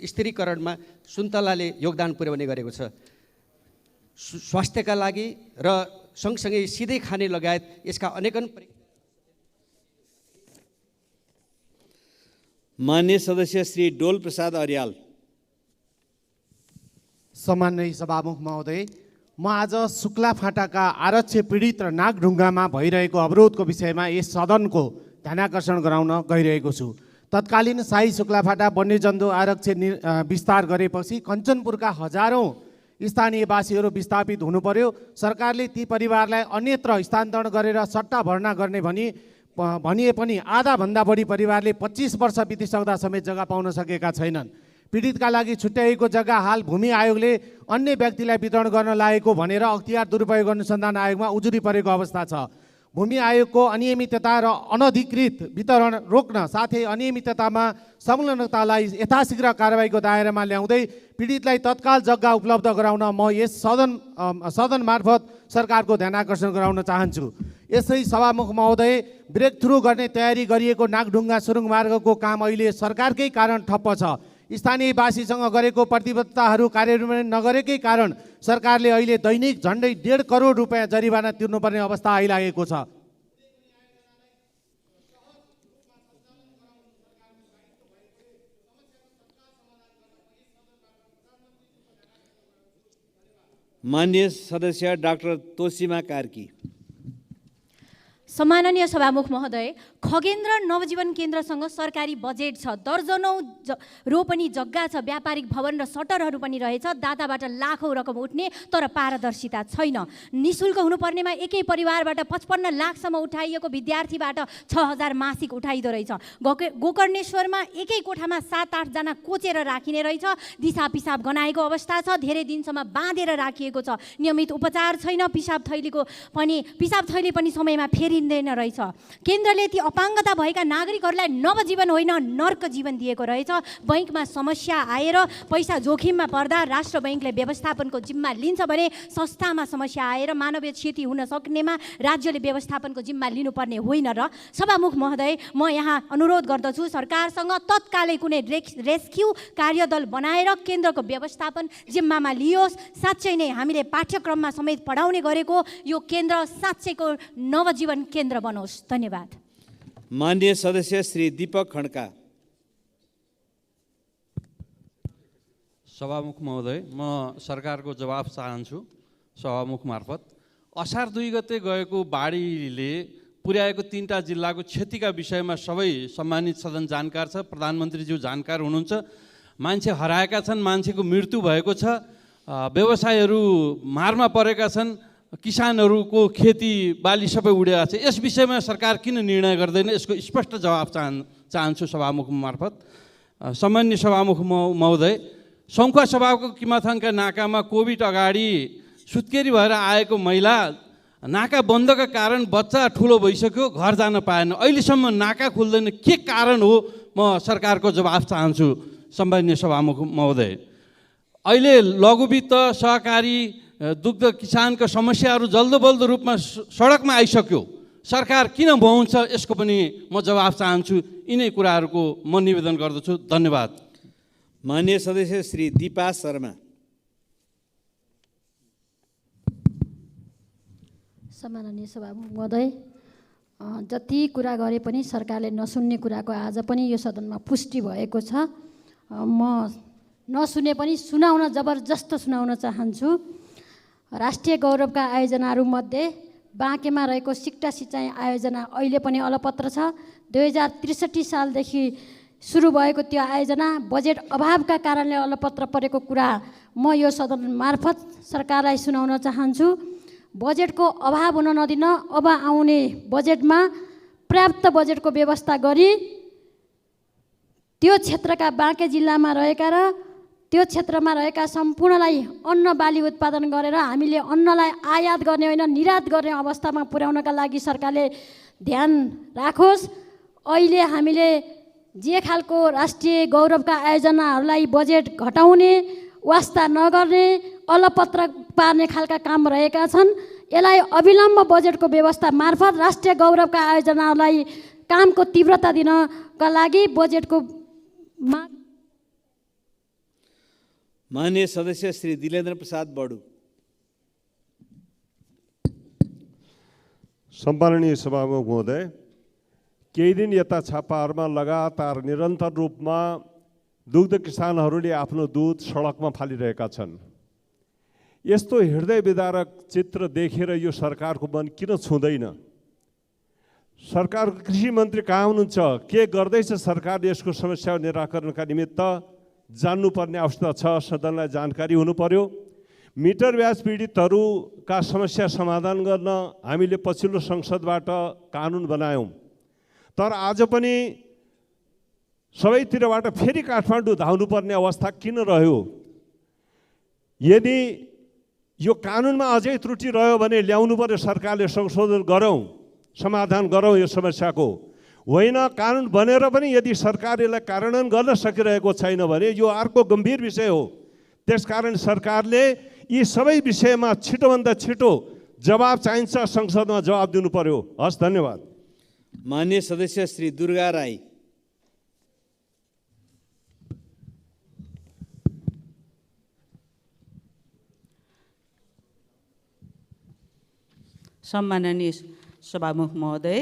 स्थिरीकरणमा सुन्तलाले योगदान पुर्याउने गरेको छ। स्वास्थ्यका लागि र सँगसँगै सिधै खाने लगायत यसका अनेकन। मान्य सदस्य श्री डोल प्रसाद अर्याल। सम्माननीय सभामुख महोदय, म आज शुक्ला फाटाका आरक्ष पीडित र नागढुङ्गामा भइरहेको अवरोधको विषयमा यस सदनको ध्यानाकर्षण गराउन गइरहेको छु। तत्कालीन शाही शुक्ला फाटा वन्यजन्तु आरक्ष विस्तार गरेपछि कञ्चनपुरका हजारौँ स्थानीयवासीहरू विस्थापित हुनु पर्यो। सरकारले ती परिवारलाई अन्यत्र स्थानान्तरण गरेर सट्टा भर्ना गर्ने भनिए पनि आधाभन्दा बढी परिवारले 25 वर्ष बितिसक्दा समेत जग्गा पाउन सकेका छैनन्। पीडितका लागि छुट्याइएको जग्गा हाल भूमि आयोगले अन्य व्यक्तिलाई वितरण गर्न लागेको भनेर अख्तियार दुरुपयोग अनुसन्धान आयोगमा उजुरी परेको अवस्था छ। भूमि आयोगको अनियमितता र अनधिकृत वितरण रोक्न साथै अनियमिततामा संलग्नतालाई यथाशीघ्र कारबाहीको दायरामा ल्याउँदै पीडितलाई तत्काल जग्गा उपलब्ध गराउन म यस सदन मार्फत सरकारको ध्यानाकर्षण गराउन चाहन्छु। यसै सभामुख महोदय, ब्रेक थ्रु गर्ने तयारी गरिएको नागढुङ्गा सुरुङ मार्गको काम अहिले सरकारकै कारण ठप्प छ। स्थानीयवासीसँग गरेको प्रतिबद्धताहरू कार्यान्वयन नगरेकै कारण सरकारले अहिले दैनिक झन्डै 1.5 करोड रुपियाँ जरिवाना तिर्नुपर्ने अवस्था आइलागेको छ। मान्य सदस्य डाक्टर तोसीमा कार्की। सम्माननीय सभामुख महोदय, खगेन्द्र नवजीवन केन्द्रसँग सरकारी बजेट छ, दर्जनौँ रोपनी जग्गा छ, व्यापारिक भवन र सटरहरू पनि रहेछ, दाताबाट लाखौँ रकम उठ्ने तर पारदर्शिता छैन। निःशुल्क हुनुपर्नेमा एकै परिवारबाट 55 लाखसम्म उठाइएको विद्यार्थीबाट 6000 मासिक उठाइदो रहेछ। गोकर्णेश्वरमा एकै कोठामा 7-8 जना कोचेर राखिने रहेछ, दिशा पिसाब गनाएको अवस्था छ, धेरै दिनसम्म बाँधेर राखिएको छ, नियमित उपचार छैन, पिसाब थैली पनि समयमा फेरिँदैन रहेछ। केन्द्रले ती अपाङ्गता भएका नागरिकहरूलाई नवजीवन होइन नर्क जीवन दिएको रहेछ। बैंकमा समस्या आएर पैसा जोखिममा पर्दा राष्ट्र बैंकले व्यवस्थापनको जिम्मा लिन्छ भने संस्थामा समस्या आएर मानवीय क्षति हुन सक्नेमा राज्यले व्यवस्थापनको जिम्मा लिनुपर्ने होइन र सभामुख महोदय, म यहाँ अनुरोध गर्दछु सरकारसँग तत्कालै कुनै रेस्क्यु कार्यदल बनाएर केन्द्रको व्यवस्थापन जिम्मामा लियोस्। साँच्चै नै हामीले पाठ्यक्रममा समेत पढाउने गरेको यो केन्द्र साँच्चैको नवजीवन केन्द्र बनोस्। धन्यवाद। माननीय सदस्य श्री दीपक खड्का। सभामुख महोदय, म सरकारको जवाफ चाहन्छु सभामुख मार्फत। असार 2 गते गएको बाढीले पुर्याएको 3टा जिल्लाको क्षतिका विषयमा सबै सम्मानित सदन जानकार छ, प्रधानमन्त्रीज्यू जानकार हुनुहुन्छ। मान्छे हराएका छन्, मान्छेको मृत्यु भएको छ, व्यवसायहरू मारमा परेका छन्, किसानहरूको खेती बाली सबै उडेका छ। यस विषयमा सरकार किन निर्णय गर्दैन, यसको स्पष्ट जवाब चाहन्छु सभामुख मार्फत। सम्माननीय सभामुख महोदय, सङ्खुवा सभाको किमाथाङका नाकामा कोभिड अगाडि सुत्केरी भएर आएको महिला नाका बन्दका कारण बच्चा ठुलो भइसक्यो, घर जान पाएन, अहिलेसम्म नाका खुल्दैन, के कारण हो? म सरकारको जवाफ चाहन्छु सम्माननीय सभामुख महोदय। अहिले लघुवित्त सहकारी दुग्ध किसानको समस्याहरू जल्दोबल्दो रूपमा सडकमा आइसक्यो, सरकार किन भन्छ यसको पनि म जवाफ चाहन्छु। यिनै कुराहरूको म निवेदन गर्दछु। धन्यवाद। माननीय सदस्य श्री दीपा शर्मा। सम्माननीय सभामुख महोदय, जति कुरा गरे पनि सरकारले नसुन्ने कुराको आज पनि यो सदनमा पुष्टि भएको छ। म नसुने पनि सुनाउन, जबरजस्त सुनाउन चाहन्छु। राष्ट्रिय गौरवका आयोजनाहरूमध्ये बाँकेमा रहेको सिक्टा सिँचाइ आयोजना अहिले पनि अलपत्र छ। 2063 सालदेखि सुरु भएको त्यो आयोजना बजेट अभावका कारणले अलपत्र परेको कुरा म यो सदन मार्फत सरकारलाई सुनाउन चाहन्छु। बजेटको अभाव हुन नदिन अब आउने बजेटमा पर्याप्त बजेटको व्यवस्था गरी त्यो क्षेत्रका बाँके जिल्लामा रहेका र त्यो क्षेत्रमा रहेका सम्पूर्णलाई अन्न बाली उत्पादन गरेर हामीले अन्नलाई आयात गर्ने होइन निर्यात गर्ने अवस्थामा पुर्याउनका लागि सरकारले ध्यान राखोस्। अहिले हामीले जे खालको राष्ट्रिय गौरवका आयोजनाहरूलाई बजेट घटाउने, वास्ता नगर्ने, अलपत्र पार्ने खालका काम रहेका छन्। यसलाई अविलम्ब बजेटको व्यवस्था मार्फत राष्ट्रिय गौरवका आयोजनाहरूलाई कामको तीव्रता दिनका लागि बजेटको माननीय सदस्य श्री दिलेन्द्र प्रसाद बडु। सम्माननीय सभामुख महोदय, केही दिन यता छापाहरूमा लगातार निरन्तर रूपमा दुग्ध किसानहरूले आफ्नो दुध सडकमा फालिरहेका छन्। यस्तो हृदय विदारक चित्र देखेर यो सरकारको मन किन छुँदैन? सरकारको कृषि मन्त्री कहाँ हुनुहुन्छ? के गर्दैछ सरकारले यसको समस्या निराकरणका निमित्त? जान्नुपर्ने आवश्यकता छ, सदनलाई जानकारी हुनु पर्यो। मिटर ब्याज पीडितहरूका समस्या समाधान गर्न हामीले पछिल्लो संसदबाट कानुन बनायौँ, तर आज पनि सबैतिरबाट फेरि काठमाडौँ धाउनुपर्ने अवस्था किन रह्यो? यदि यो कानुनमा अझै त्रुटि रह्यो भने ल्याउनु पर्यो, सरकारले संशोधन गरौँ, समाधान गरौँ यो समस्याको। होइन कानुन बनेर पनि यदि सरकारले कार्यान्वयन गर्न सकिरहेको छैन भने यो अर्को गम्भीर विषय हो। त्यसकारण सरकारले यी सबै विषयमा छिटोभन्दा छिटो जवाब चाहिन्छ, संसदमा जवाब दिनु पर्यो। हस्, धन्यवाद। माननीय सदस्य श्री दुर्गा राई। सम्माननीय सभामुख महोदय,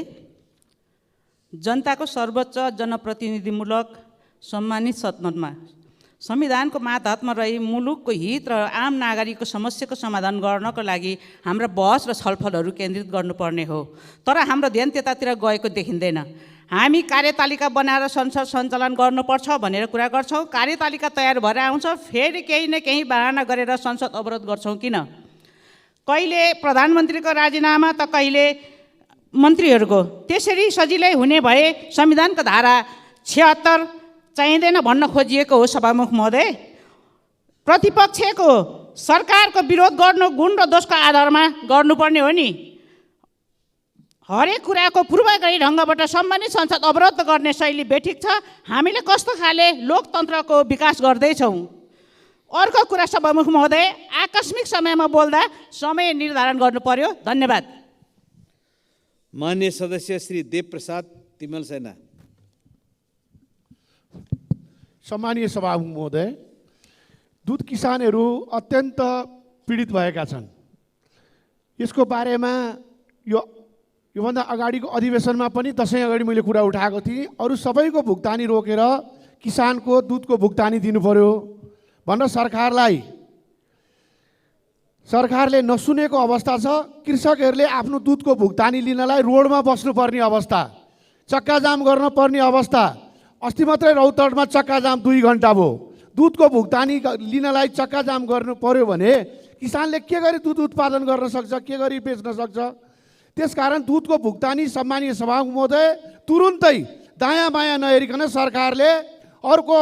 जनताको सर्वोच्च जनप्रतिनिधिमूलक सम्मानित सदनमा संविधानको मातहतमा रही मुलुकको हित र आम नागरिकको समस्याको समाधान गर्नको लागि हाम्रा बहस र छलफलहरू केन्द्रित गर्नुपर्ने हो। तर हाम्रो ध्यान त्यतातिर गएको देखिँदैन। हामी कार्यतालिका बनाएर संसद सञ्चालन गर्नुपर्छ भनेर कुरा गर्छौँ। कार्यतालिका तयार भएर आउँछ, फेरि केही न केही बहाना गरेर संसद अवरोध गर्छौँ किन? कहिले प्रधानमन्त्रीको राजीनामा त कहिले मन्त्रीहरूको। त्यसरी सजिलै हुने भए संविधानको धारा 76 चाहिँदैन भन्न खोजिएको हो। सभामुख महोदय, प्रतिपक्षको सरकारको विरोध गर्नु गुण र दोषको आधारमा गर्नुपर्ने हो नि। हरेक कुराको पूर्वग्रही ढङ्गबाट सम्बन्धित संसद अवरोध गर्ने शैली बेठिक छ। हामीले कस्तो खाले लोकतन्त्रको विकास गर्दैछौँ? अर्को कुरा सभामुख महोदय, आकस्मिक समयमा बोल्दा समय निर्धारण गर्नु पर्यो। धन्यवाद। मान्य सदस्य श्री देवप्रसाद तिमल सेना। सम्मानीय सभामुख महोदय, दुध किसानहरू अत्यन्त पीडित भएका छन्। यसको बारेमा योभन्दा अगाडिको अधिवेशनमा पनि दसैँ अगाडि मैले कुरा उठाएको थिएँ। अरू सबैको भुक्तानी रोकेर किसानको दुधको भुक्तानी दिनु पर्यो भनेर सरकारले नसुनेको अवस्था छ। कृषकहरूले आफ्नो दुधको भुक्तानी लिनलाई रोडमा बस्नुपर्ने अवस्था, चक्काजाम गर्न पर्ने अवस्था। अस्ति मात्रै रौतहटमा चक्काजाम 2 घन्टा भयो। दुधको भुक्तानी लिनलाई चक्काजाम गर्नु पर्यो भने किसानले के गरी दुध उत्पादन गर्न सक्छ, के गरी बेच्न सक्छ? त्यसकारण दुधको भुक्तानी सम्मानीय सभामुख महोदय तुरुन्तै दायाँ बायाँ नहेरिकन सरकारले अर्को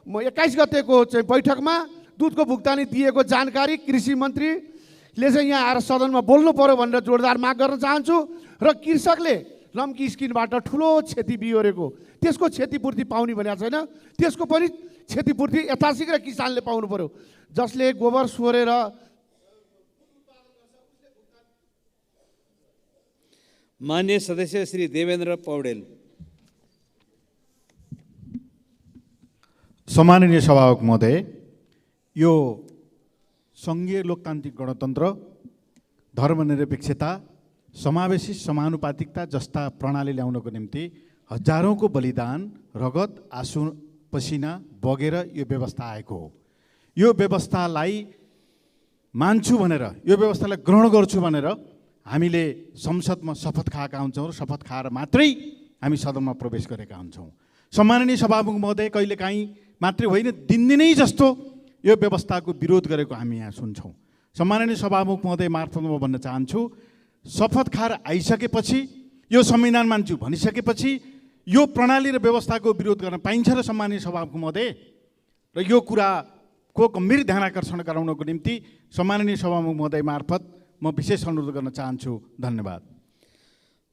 21 गतेको चाहिँ बैठकमा दुधको भुक्तानी दिएको जानकारी कृषि मन्त्रीले चाहिँ यहाँ आएर सदनमा बोल्नु पर्यो भनेर जोरदार माग गर्न चाहन्छु। र कृषकले लम्की स्किनबाट ठुलो क्षति बिहोरेको, त्यसको क्षतिपूर्ति पाउने भनेको छैन, त्यसको पनि क्षतिपूर्ति यथाशीघ्र किसानले पाउनु पर्यो। जसले गोबर सोरेर मान्य सदस्य श्री देवेन्द्र पौडेल। सम्माननीय सभामुख महोदय, यो सङ्घीय लोकतान्त्रिक गणतन्त्र, धर्मनिरपेक्षता, समावेशी समानुपातिकता जस्ता प्रणाली ल्याउनको निम्ति हजारौँको बलिदान, रगत, आँसु, पसिना बगेर यो व्यवस्था आएको हो। यो व्यवस्थालाई मान्छु भनेर, यो व्यवस्थालाई ग्रहण गर्छु भनेर हामीले संसदमा शपथ खाएका हुन्छौँ र शपथ खाएर मात्रै हामी सदनमा प्रवेश गरेका हुन्छौँ। सम्माननीय सभामुख महोदय, कहिलेकाहीँ मात्रै होइन, दिनदिनै जस्तो यो व्यवस्थाको विरोध गरेको हामी यहाँ सुन्छौँ। सम्माननीय सभामुख महोदय मार्फत म भन्न चाहन्छु, शपथ खाएर आइसकेपछि, यो संविधान मान्छु भनिसकेपछि यो प्रणाली र व्यवस्थाको विरोध गर्न पाइन्छ र सम्माननीय सभामुख महोदय, र यो कुराको गम्भीर ध्यानाकर्षण गराउनको निम्ति सम्माननीय सभामुख महोदय मार्फत म विशेष अनुरोध गर्न चाहन्छु। धन्यवाद।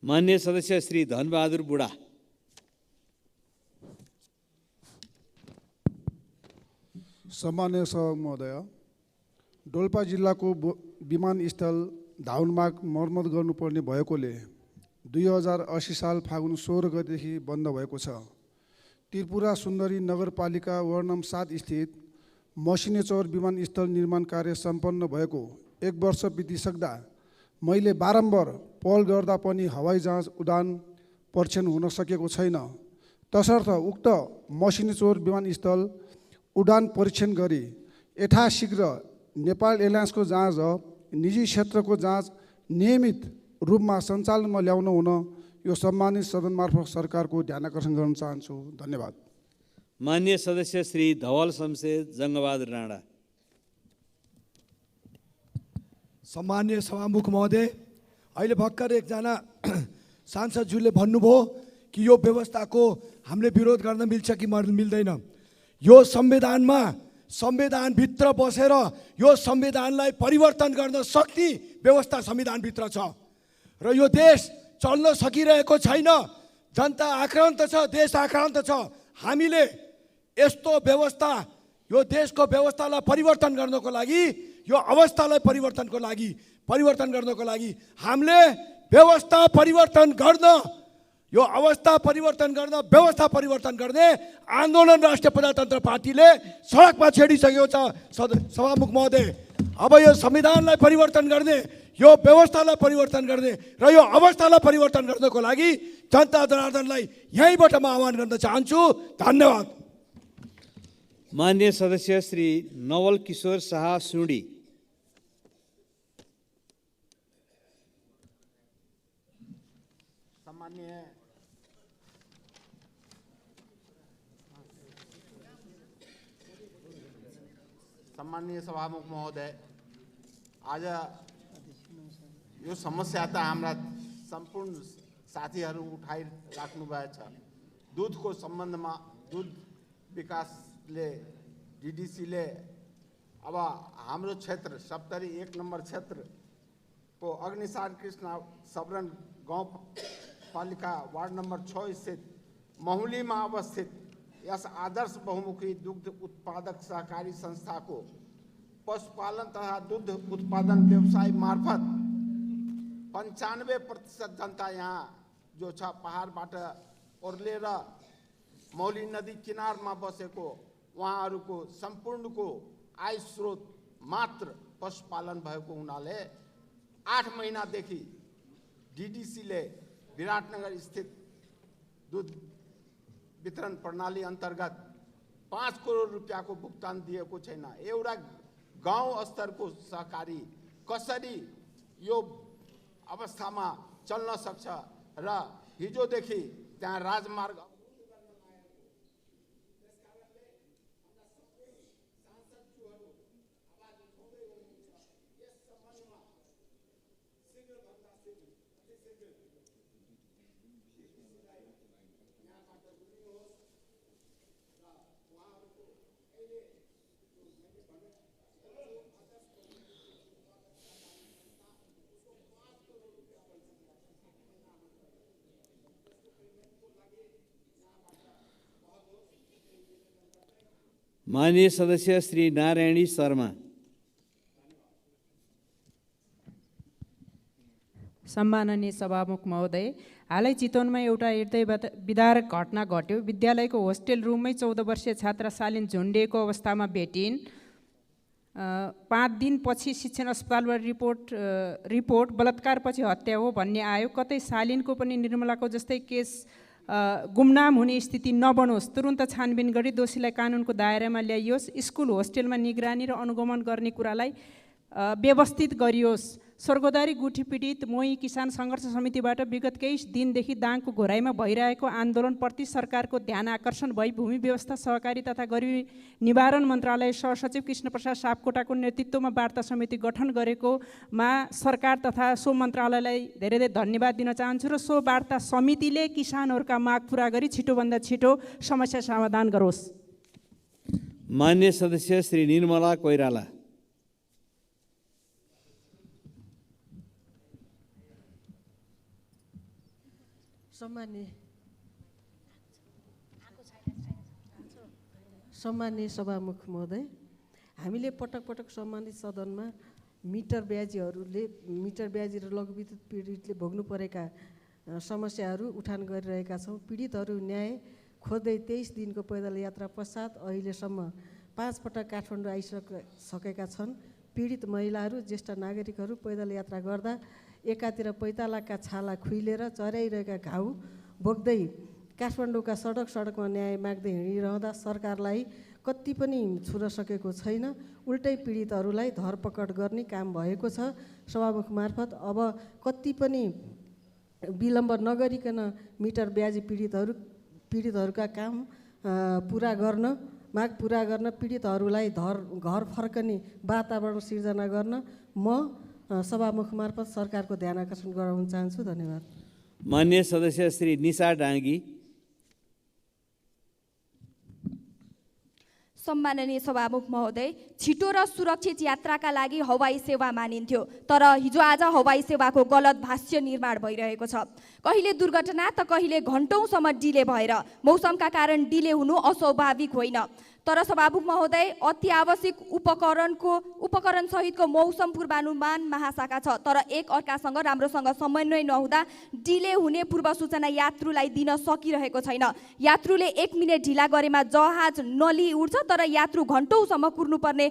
मान्य सदस्य श्री धनबहादुर बुढा। सम्माननीय सभामुख महोदय, डोल्पा जिल्लाको विमानस्थल धाउनमार्ग मर्मत गर्नुपर्ने भएकोले 2080 साल फागुन 16 गतेदेखि बन्द भएको छ। त्रिपुरा सुन्दरी नगरपालिका वार्ड नम्बर 7 स्थित मसिनेचौर विमानस्थल निर्माण कार्य सम्पन्न भएको 1 वर्ष बितिसक्दा मैले बारम्बार पहल गर्दा पनि हवाई जहाज उडान परीक्षण हुन सकेको छैन। तसर्थ उक्त मसिनेचौर विमानस्थल उडान परीक्षण गरी यथाशीघ्र नेपाल एयरलाइन्सको जहाज निजी क्षेत्रको जहाज नियमित रूपमा सञ्चालनमा ल्याउन हुन यो सम्मानित सदन मार्फत सरकारको ध्यानाकर्षण गर्न चाहन्छु। धन्यवाद। मान्य सदस्य श्री धवल शमशेर जङ्गबहादुर राणा। सम्मान्य सभामुख महोदय, अहिले भर्खर एकजना सांसदज्यूले भन्नुभयो कि यो व्यवस्थाको हामीले विरोध गर्न मिल्छ कि मिल्दैन। यो संविधानभित्र बसेर यो संविधानलाई परिवर्तन गर्न सक्ने व्यवस्था संविधानभित्र छ र यो देश चल्न सकिरहेको छैन। जनता आक्रान्त छ, देश आक्रान्त छ। हामीले यस्तो व्यवस्था, यो देशको व्यवस्थालाई परिवर्तन गर्नको लागि, यो अवस्थालाई परिवर्तन गर्नको लागि हामीले व्यवस्था परिवर्तन गर्न, यो अवस्था परिवर्तन गर्न, व्यवस्था परिवर्तन गर्ने आन्दोलन राष्ट्रिय प्रजातन्त्र पार्टीले सडकमा छेडिसकेको छ। सभामुख महोदय, अब यो संविधानलाई परिवर्तन गर्ने, यो व्यवस्थालाई परिवर्तन गर्ने र यो अवस्थालाई परिवर्तन गर्नको लागि जनता जनार्दनलाई यहीँबाट म आह्वान गर्न चाहन्छु। धन्यवाद। मान्य सदस्य श्री नवल किशोर शाह सुडी। सम्माननीय सभामुख महोदय, आज यो समस्या त हाम्रा सम्पूर्ण साथीहरू उठाइराख्नु भएको छ। दुधको सम्बन्धमा दुध विकासले डिडिसीले अब हाम्रो क्षेत्र सप्तरी 1 नम्बर क्षेत्रको अग्निसार कृष्ण सबरन गाउँपालिका वार्ड नम्बर 6 स्थित महुलीमा अवस्थित यस आदर्श बहुमुखी दुग्ध उत्पादक सहकारी संस्थाको पशुपालन तथा दुग्ध उत्पादन व्यवसाय मार्फत 95% जनता यहाँ जो छ पहाडबाट ओर्लेर मौली नदी किनारमा बसेको उहाँहरूको सम्पूर्णको आय स्रोत मात्र पशुपालन भएको हुनाले 8 महिनादेखि डिडिसीले विराटनगर स्थित दुध वितरण प्रणाली अन्तर्गत 5 करोड रुपियाँको भुक्तान दिएको छैन। एउटा गाउँ स्तरको सहकारी कसरी यो अवस्थामा चल्न सक्छ र हिजोदेखि त्यहाँ राजमार्ग माननीय सदस्य श्री नारायणी शर्मा। सम्माननीय सभामुख महोदय, हालै चितवनमा एउटा हृदय विदारक घटना घट्यो। विद्यालयको होस्टेल रुममै 14 वर्षीय छात्रा शालिन झुन्डिएको अवस्थामा भेटिन्। 5 दिनपछि शिक्षण अस्पतालबाट रिपोर्ट बलात्कारपछि हत्या हो भन्ने आयो। कतै शालिनको पनि निर्मलाको जस्तै केस गुमनाम हुने स्थिति नबनोस्, तुरुन्त छानबिन गरी दोषीलाई कानुनको दायरामा ल्याइयोस्। स्कुल होस्टेलमा निगरानी र अनुगमन गर्ने कुरालाई व्यवस्थित गरियोस्। स्वर्गद्वारी गुठी पीडित मोही किसान सङ्घर्ष समितिबाट विगत केही दिनदेखि दाङको घोराइमा भइरहेको आन्दोलनप्रति सरकारको ध्यान आकर्षण भई भूमि व्यवस्था सहकारी तथा गरिबी निवारण मन्त्रालय सहसचिव कृष्णप्रसाद सापकोटाको नेतृत्वमा वार्ता समिति गठन गरेकोमा सरकार तथा सो मन्त्रालयलाई धेरै धेरै धन्यवाद दिन चाहन्छु र सो वार्ता समितिले किसानहरूका माग पुरा गरी छिटोभन्दा छिटो समस्या समाधान गरोस्। मान्य सदस्य श्री निर्मला कोइराला। सम्माननीय सभामुख महोदय, हामीले पटक पटक सम्मानित सदनमा मिटर ब्याजी र लघुविद्युत पीडितले भोग्नु परेका समस्याहरू उठान गरिरहेका छौँ। पीडितहरू न्याय खोज्दै 23 दिनको पैदल यात्रा पश्चात अहिलेसम्म 5 पटक काठमाडौँ आइसकेका छन्। पीडित महिलाहरू, ज्येष्ठ नागरिकहरू पैदल यात्रा गर्दा एकातिर पैतालाका छाला खुइलेर चर्याइरहेका घाउ बोक्दै काठमाडौँका सडकमा न्याय माग्दै हिँडिरहँदा सरकारलाई कति पनि छुन सकेको छैन। उल्टै पीडितहरूलाई धरपकड गर्ने काम भएको छ। सभामुख मार्फत अब कति पनि विलम्ब नगरिकन मिटर ब्याजी पीडितहरूका काम माग पुरा गर्न पीडितहरूलाई घर फर्कने वातावरण सिर्जना गर्न म सभामुख मार्फत सरकारको ध्यान आकर्षण गराउन चाहन्छु। धन्यवाद। मान्य सदस्य श्री निशा डाङ्गी। सम्माननीय सभामुख महोदय, छिटो र सुरक्षित यात्राका लागि हवाई सेवा मानिन्थ्यो, तर हिजो आज हवाई सेवाको गलत भाष्य निर्माण भइरहेको छ। कहिले दुर्घटना त कहिले घण्टौँसम्म डिले भएर मौसमका कारण डिले हुनु अस्वाभाविक होइन। तर सभामुख महोदय, अति आवश्यक उपकरण सहितको मौसम पूर्वानुमान महाशाखा छ, तर एक अर्कासँग राम्रोसँग समन्वय नहुँदा डिले हुने पूर्व सूचना यात्रुलाई दिन सकिरहेको छैन। यात्रुले 1 मिनेट ढिला गरेमा जहाज नली उड्छ, तर यात्रु घण्टौँसम्म कुर्नुपर्ने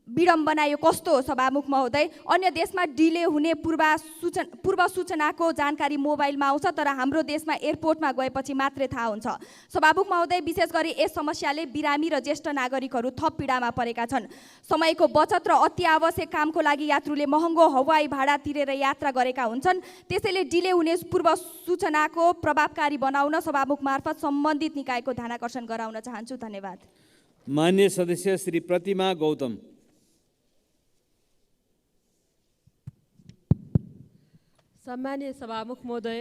विडम्बना यो कस्तो हो सभामुख महोदय? अन्य देशमा डिले हुने पूर्व सूचनाको जानकारी मोबाइलमा आउँछ, तर हाम्रो देशमा एयरपोर्टमा गएपछि मात्रै थाहा हुन्छ। सभामुख महोदय, विशेष गरी यस समस्याले बिरामी र ज्येष्ठ नागरिकहरू थप पीडामा परेका छन्। समयको बचत र अति आवश्यक कामको लागि यात्रुले महँगो हवाई भाडा तिरेर यात्रा गरेका हुन्छन्। त्यसैले डिले हुने पूर्व सूचनाको प्रभावकारी बनाउन सभामुख मार्फत सम्बन्धित निकायको ध्यानाकर्षण गराउन चाहन्छु। धन्यवाद। मान्य सदस्य श्री प्रतिमा गौतम। सम्मानीय सभामुख महोदय,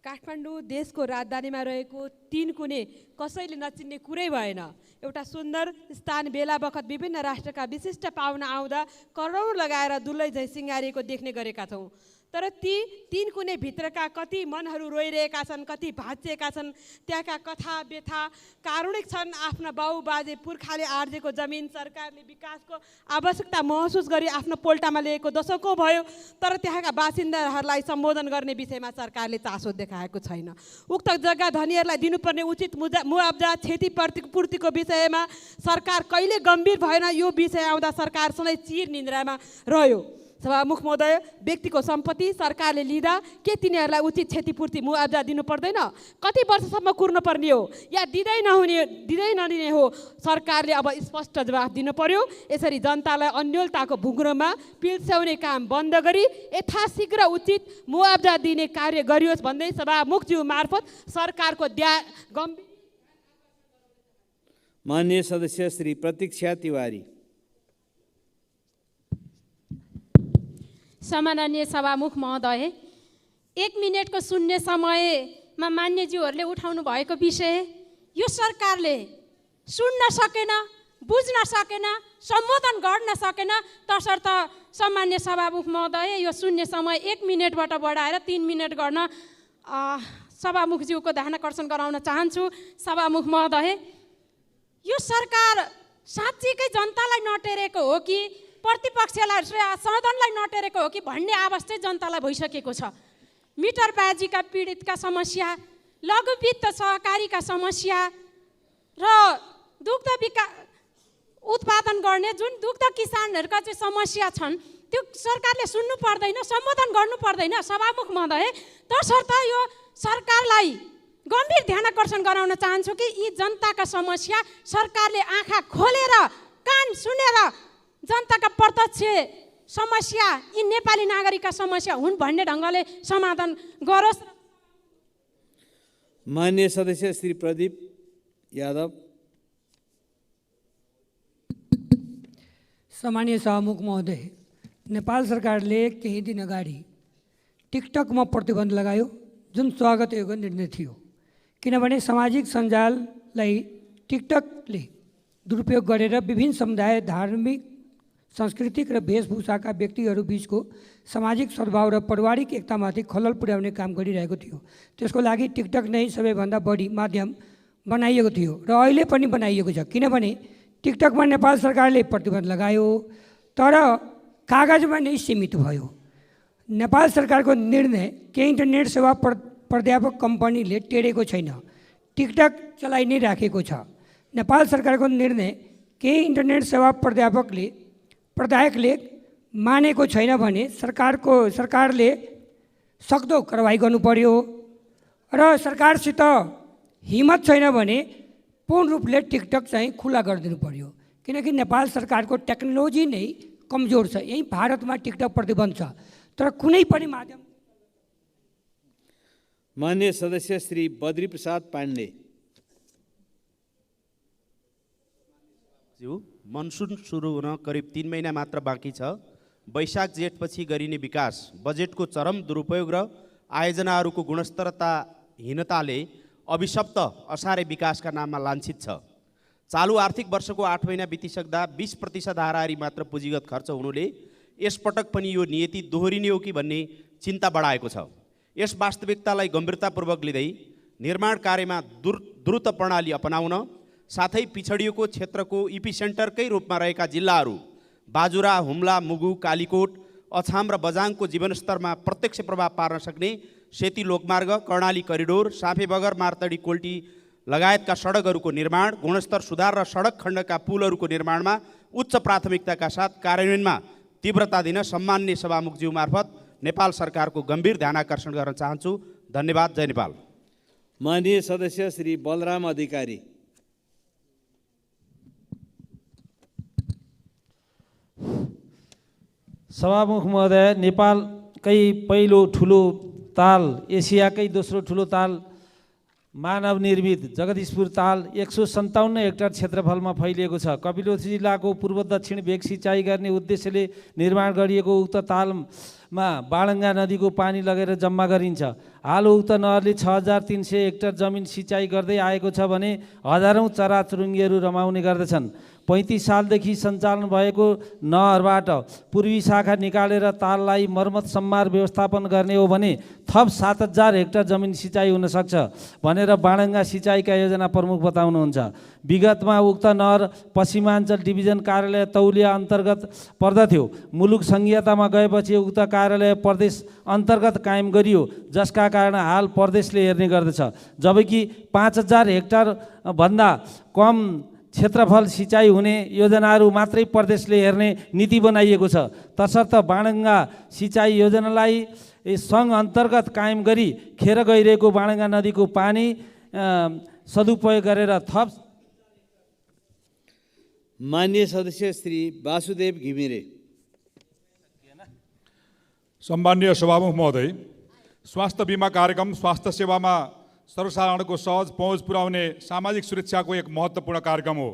काठमाडौँ देशको राजधानीमा रहेको 3 कुने कसैले नचिन्ने कुरै भएन। एउटा सुन्दर स्थान बेला बखत विभिन्न राष्ट्रका विशिष्ट पाहुना आउँदा करोड लगाएर दुलै झैँ सिँगारिएको देख्ने गरेका छौँ। तर ती 3 कुने भित्रका कति मनहरू रोइरहेका छन्, कति भाँचिएका छन्। त्यहाँका कथा व्यथा कारुणिक छन्। आफ्ना बाउ बाजे पुर्खाले आर्जेको जमिन सरकारले विकासको आवश्यकता महसुस गरी आफ्नो पोल्टामा लिएको दशकौँ भयो, तर त्यहाँका बासिन्दाहरूलाई सम्बोधन गर्ने विषयमा सरकारले चासो देखाएको छैन। उक्त जग्गा धनीहरूलाई दिनुपर्ने उचित मुआब्जा क्षतिपूर्तिको विषयमा सरकार कहिले गम्भीर भएन। यो विषय आउँदा सरकार सधैँ चिर निन्द्रामा रह्यो। सभामुख महोदय, व्यक्तिको सम्पत्ति सरकारले लिँदा के तिनीहरूलाई उचित क्षतिपूर्ति मुआब्जा दिनु पर्दैन? कति वर्षसम्म कुर्नु पर्ने हो या दिँदै नदिने हो? सरकारले अब स्पष्ट जवाफ दिनु पर्यो। यसरी जनतालाई अन्योलताको भुग्रोमा पिल्स्याउने काम बन्द गरी यथाशीघ्र उचित मुआब्जा दिने कार्य गरियोस् भन्दै सभामुखज्यू मार्फत सरकारको गम्भीर। मान्य सदस्य श्री प्रतीक्षा तिवारी। सम्माननीय सभामुख महोदय, 1 मिनटको शून्य समयमा मान्यज्यूहरूले उठाउनु भएको विषय यो सरकारले सुन्न सकेन, बुझ्न सकेन, सम्बोधन गर्न सकेन। तसर्थ सम्मान्य सभामुख महोदय, यो शून्य समय 1 मिनटबाट बढाएर 3 मिनट गर्न सभामुखज्यूको ध्यानाकर्षण गराउन चाहन्छु। सभामुख महोदय, यो सरकार साँच्चीकै जनतालाई नटेरेको हो कि प्रतिपक्षलाई सदनलाई नटेरेको हो कि भन्ने आवाज चाहिँ जनतालाई भइसकेको छ। मिटरबाजीका पीडितका समस्या, लघुवित्त सहकारीका समस्या र दुग्ध उत्पादन गर्ने जुन दुग्ध किसानहरूका चाहिँ समस्या छन् त्यो सरकारले सुन्नु पर्दैन, सम्बोधन गर्नु पर्दैन। सभामुख महोदय, तसर्थ यो सरकारलाई गम्भीर ध्यानाकर्षण गराउन चाहन्छु कि यी जनताका समस्या सरकारले आँखा खोलेर कान सुनेर जनताका प्रत्यक्ष समस्या, यी नेपाली नागरिकका समस्या हुन् भन्ने ढङ्गले समाधान गरोस्। मान्य सदस्य श्री प्रदीप यादव। सम्मानीय सभामुख महोदय, नेपाल सरकारले केही दिन अगाडि टिकटकमा प्रतिबन्ध लगायो, जुन स्वागत योग्य निर्णय थियो। किनभने सामाजिक सञ्जाललाई टिकटकले दुरुपयोग गरेर विभिन्न समुदाय, धार्मिक, सांस्कृतिक र वेशभूषाका व्यक्तिहरू बीचको सामाजिक सद्भाव र पारिवारिक एकतामाथि खलल पुर्याउने काम गरिरहेको थियो। त्यसको लागि टिकटक नै सबैभन्दा बढी माध्यम बनाइएको थियो र अहिले पनि बनाइएको छ। किनभने टिकटकमा नेपाल सरकारले प्रतिबन्ध लगायो, तर कागजमा नै सीमित भयो। नेपाल सरकारको निर्णय केही इन्टरनेट सेवा प्राध्यापक कम्पनीले टेरेको छैन, टिकटक चलाइ नै राखेको छ। नेपाल सरकारको निर्णय केही इन्टरनेट सेवा प्रदायकले मानेको छैन भने सरकारले सक्दो कारवाही गर्नु पर्यो र सरकारसित हिम्मत छैन भने पूर्ण रूपले टिकटक चाहिँ खुला गरिदिनु पर्यो। किनकि नेपाल सरकारको टेक्नोलोजी नै कमजोर छ। यही भारतमा टिकटक प्रतिबन्ध छ, तर कुनै पनि माध्यम। मान्य सदस्य श्री बद्री प्रसाद पाण्डे। मनसुन सुरु हुन करिब 3 महिना मात्र बाँकी छ। वैशाख जेठपछि गरिने विकास बजेटको चरम दुरुपयोग र आयोजनाहरूको गुणस्तरताहीनताले अभिशप्त असारे विकासका नाममा लाञ्छित छ। चालु आर्थिक वर्षको 8 महिना बितिसक्दा 20% हाराहारी मात्र पुँजीगत खर्च हुनुले यसपटक पनि यो नियति दोहोरिने हो कि भन्ने चिन्ता बढाएको छ। यस वास्तविकतालाई गम्भीरतापूर्वक लिँदै निर्माण कार्यमा द्रुत प्रणाली अपनाउन साथै पिछडिएको क्षेत्रको इपिसेन्टरकै रूपमा रहेका जिल्लाहरू बाजुरा, हुम्ला, मुगु, कालीकोट, अछाम र बझाङको जीवनस्तरमा प्रत्यक्ष प्रभाव पार्न सक्ने सेती लोकमार्ग, कर्णाली करिडोर, साँफे बगर, मार्तडी कोल्टी लगायतका सडकहरूको निर्माण, गुणस्तर सुधार र सडक खण्डका पुलहरूको निर्माणमा उच्च प्राथमिकताका साथ कार्यान्वयनमा तीव्रता दिन सम्माननीय सभामुखज्यू मार्फत नेपाल सरकारको गम्भीर ध्यानाकर्षण गर्न चाहन्छु। धन्यवाद। जय नेपाल। माननीय सदस्य श्री बलराम अधिकारी। सभामुख महोदय, नेपालकै पहिलो ठुलो ताल, एसियाकै दोस्रो ठुलो ताल, मानव निर्मित जगदीशपुर ताल 157 हेक्टर क्षेत्रफलमा फैलिएको छ। कपिलवस्तु जिल्लाको पूर्व दक्षिण भेग सिँचाइ गर्ने उद्देश्यले निर्माण गरिएको उक्त तालमा बालङ्गा नदीको पानी लगेर जम्मा गरिन्छ। हाल उक्त नहरले 6300 हेक्टर जमिन सिँचाइ गर्दै आएको छ भने हजारौँ चराचुरुङ्गीहरू रमाउने गर्दछन्। 35 सालदेखि सञ्चालन भएको नहरबाट पूर्वी शाखा निकालेर ताललाई मर्मत सम्मार व्यवस्थापन गर्ने हो भने थप 7000 हेक्टर जमिन सिँचाइ हुन सक्छ भनेर बाणङ्गा सिँचाइका योजना प्रमुख बताउनुहुन्छ। विगतमा उक्त नहर पश्चिमाञ्चल डिभिजन कार्यालय तौलिया अन्तर्गत पर्दथ्यो। मुलुक सङ्घीयतामा गएपछि उक्त कार्यालय प्रदेश अन्तर्गत कायम गरियो, जसका कारण हाल प्रदेशले हेर्ने गर्दछ। जबकि 5000 हेक्टर भन्दा कम क्षेत्रफल सिँचाइ हुने योजनाहरू मात्रै प्रदेशले हेर्ने नीति बनाइएको छ। तसर्थ बाणङ्गा सिँचाइ योजनालाई सङ्घ अन्तर्गत कायम गरी खेर गइरहेको बाणङ्गा नदीको पानी सदुपयोग गरेर थप। माननीय सदस्य श्री वासुदेव घिमिरे। सम्माननीय सभामुख महोदय, स्वास्थ्य बिमा कार्यक्रम स्वास्थ्य सेवामा सर्वसाधारणको सहज पहुँच पुर्याउने सामाजिक सुरक्षाको एक महत्त्वपूर्ण कार्यक्रम हो।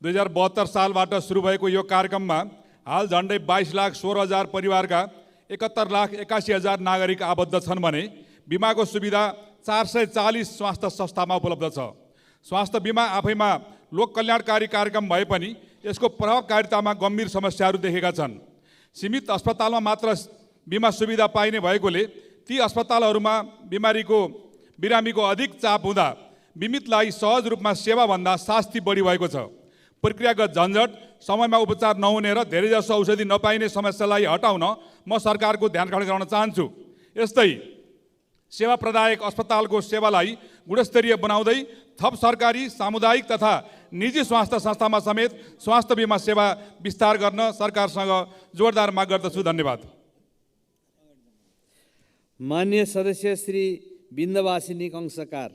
2072 सालबाट सुरु भएको यो कार्यक्रममा हाल झन्डै 22,16,000 परिवारका 71,81,000 नागरिक आबद्ध छन् भने बिमाको सुविधा 440 स्वास्थ्य संस्थामा उपलब्ध छ। स्वास्थ्य बिमा आफैमा लोक कल्याणकारी कार्यक्रम भए पनि यसको प्रभावकारितामा गम्भीर समस्याहरू देखेका छन्। सीमित अस्पतालमा मात्र बिमा सुविधा पाइने भएकोले ती अस्पतालहरूमा बिरामीको अधिक चाप हुँदा बिमितलाई सहज रूपमा सेवाभन्दा शास्ति बढी भएको छ। प्रक्रियागत झन्झट, समयमा उपचार नहुने र धेरैजसो औषधि नपाइने समस्यालाई हटाउन म सरकारको ध्यान आकर्षण गराउन चाहन्छु। यस्तै सेवा प्रदायक अस्पतालको सेवालाई गुणस्तरीय बनाउँदै थप सरकारी, सामुदायिक तथा निजी स्वास्थ्य संस्थामा समेत स्वास्थ्य बिमा सेवा विस्तार गर्न सरकारसँग जोरदार माग गर्दछु। धन्यवाद। माननीय सदस्य श्री बिन्दवासिनी कंसकार।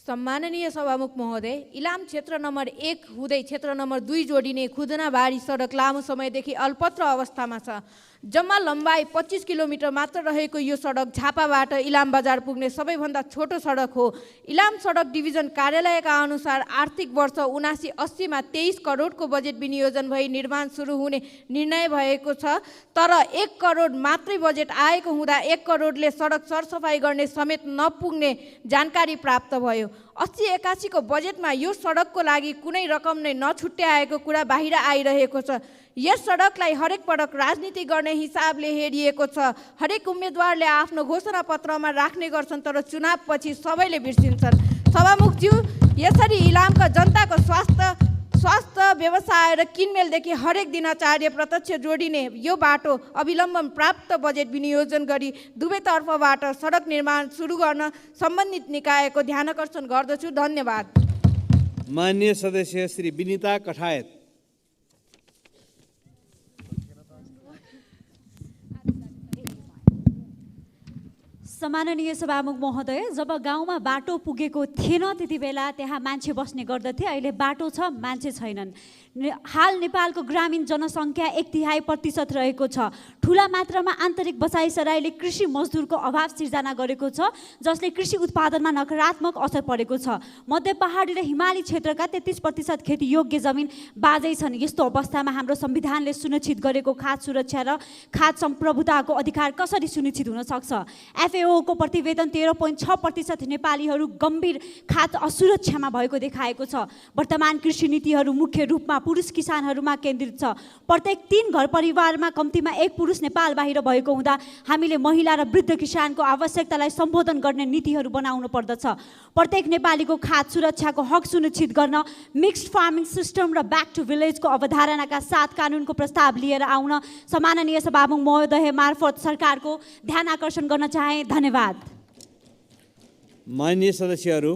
सम्माननीय सभामुख महोदय, इलाम क्षेत्र नम्बर 1 हुँदै क्षेत्र नम्बर 2 जोडिने खुदनाबारी सडक लामो समयदेखि अल्पत्र अवस्थामा छ। जम्मा लम्बाइ 25 किलोमिटर मात्र रहेको यो सडक झापाबाट इलाम बजार पुग्ने सबैभन्दा छोटो सडक हो। इलाम सडक डिभिजन कार्यालयका अनुसार आर्थिक वर्ष 79-80 मा 23 करोडको बजेट विनियोजन भई निर्माण सुरु हुने निर्णय भएको छ। तर 1 करोड मात्रै बजेट आएको हुँदा 1 करोडले सडक सरसफाइ गर्ने समेत नपुग्ने जानकारी प्राप्त भयो। 80-81 को बजेटमा यो सडकको लागि कुनै रकम नै नछुट्याएको कुरा बाहिर आइरहेको छ। यस सडकलाई हरेक पटक राजनीति गर्ने हिसाबले हेरिएको छ। हरेक उम्मेदवारले आफ्नो घोषणा पत्रमा राख्ने गर्छन्, तर चुनावपछि सबैले बिर्सिन्छन्। सभामुखज्यू, यसरी इलामका जनताको स्वास्थ्य व्यवसाय र किनमेलदेखि हरेक दिनाचार्य प्रत्यक्ष जोडिने यो बाटो अविलम्ब प्राप्त बजेट विनियोजन गरी दुवैतर्फबाट सडक निर्माण सुरु गर्न सम्बन्धित निकायको ध्यानाकर्षण गर्दछु। धन्यवाद। माननीय सदस्य श्री विनिता कठायत। सम्माननीय सभामुख महोदय, जब गाउँमा बाटो पुगेको थिएन त्यति बेला त्यहाँ मान्छे बस्ने गर्दथे। अहिले बाटो छ, मान्छे छैनन्। हाल नेपालको ग्रामीण जनसङ्ख्या 1/3% रहेको छ। ठुला मात्रामा आन्तरिक बसाइसराईले कृषि मजदुरको अभाव सिर्जना गरेको छ, जसले कृषि उत्पादनमा नकारात्मक असर परेको छ। मध्य पहाडी र हिमाली क्षेत्रका 33% खेती योग्य जमिन बाँझै छन्। यस्तो अवस्थामा हाम्रो संविधानले सुनिश्चित गरेको खाद्य सुरक्षा र खाद्य सम्प्रभुताको अधिकार कसरी सुनिश्चित हुन सक्छ? FAO को प्रतिवेदन 13.6% नेपालीहरू गम्भीर खाद्य असुरक्षामा भएको देखाएको छ। वर्तमान कृषि नीतिहरू मुख्य रूपमा पुरुष किसानहरूमा केन्द्रित छ। प्रत्येक 3 घर परिवारमा कम्तीमा 1 पुरुष नेपाल बाहिर भएको हुँदा हामीले महिला र वृद्ध किसानको आवश्यकतालाई सम्बोधन गर्ने नीतिहरू बनाउनु पर्दछ। प्रत्येक नेपालीको खाद्य सुरक्षाको हक सुनिश्चित गर्न मिक्स्ड फार्मिङ सिस्टम र ब्याक टु भिलेजको अवधारणाका साथ कानुनको प्रस्ताव लिएर आउन सम्माननीय सभामुख महोदय मार्फत सरकारको ध्यान आकर्षण गर्न चाहे। धन्यवाद। माननीय सदस्यहरू,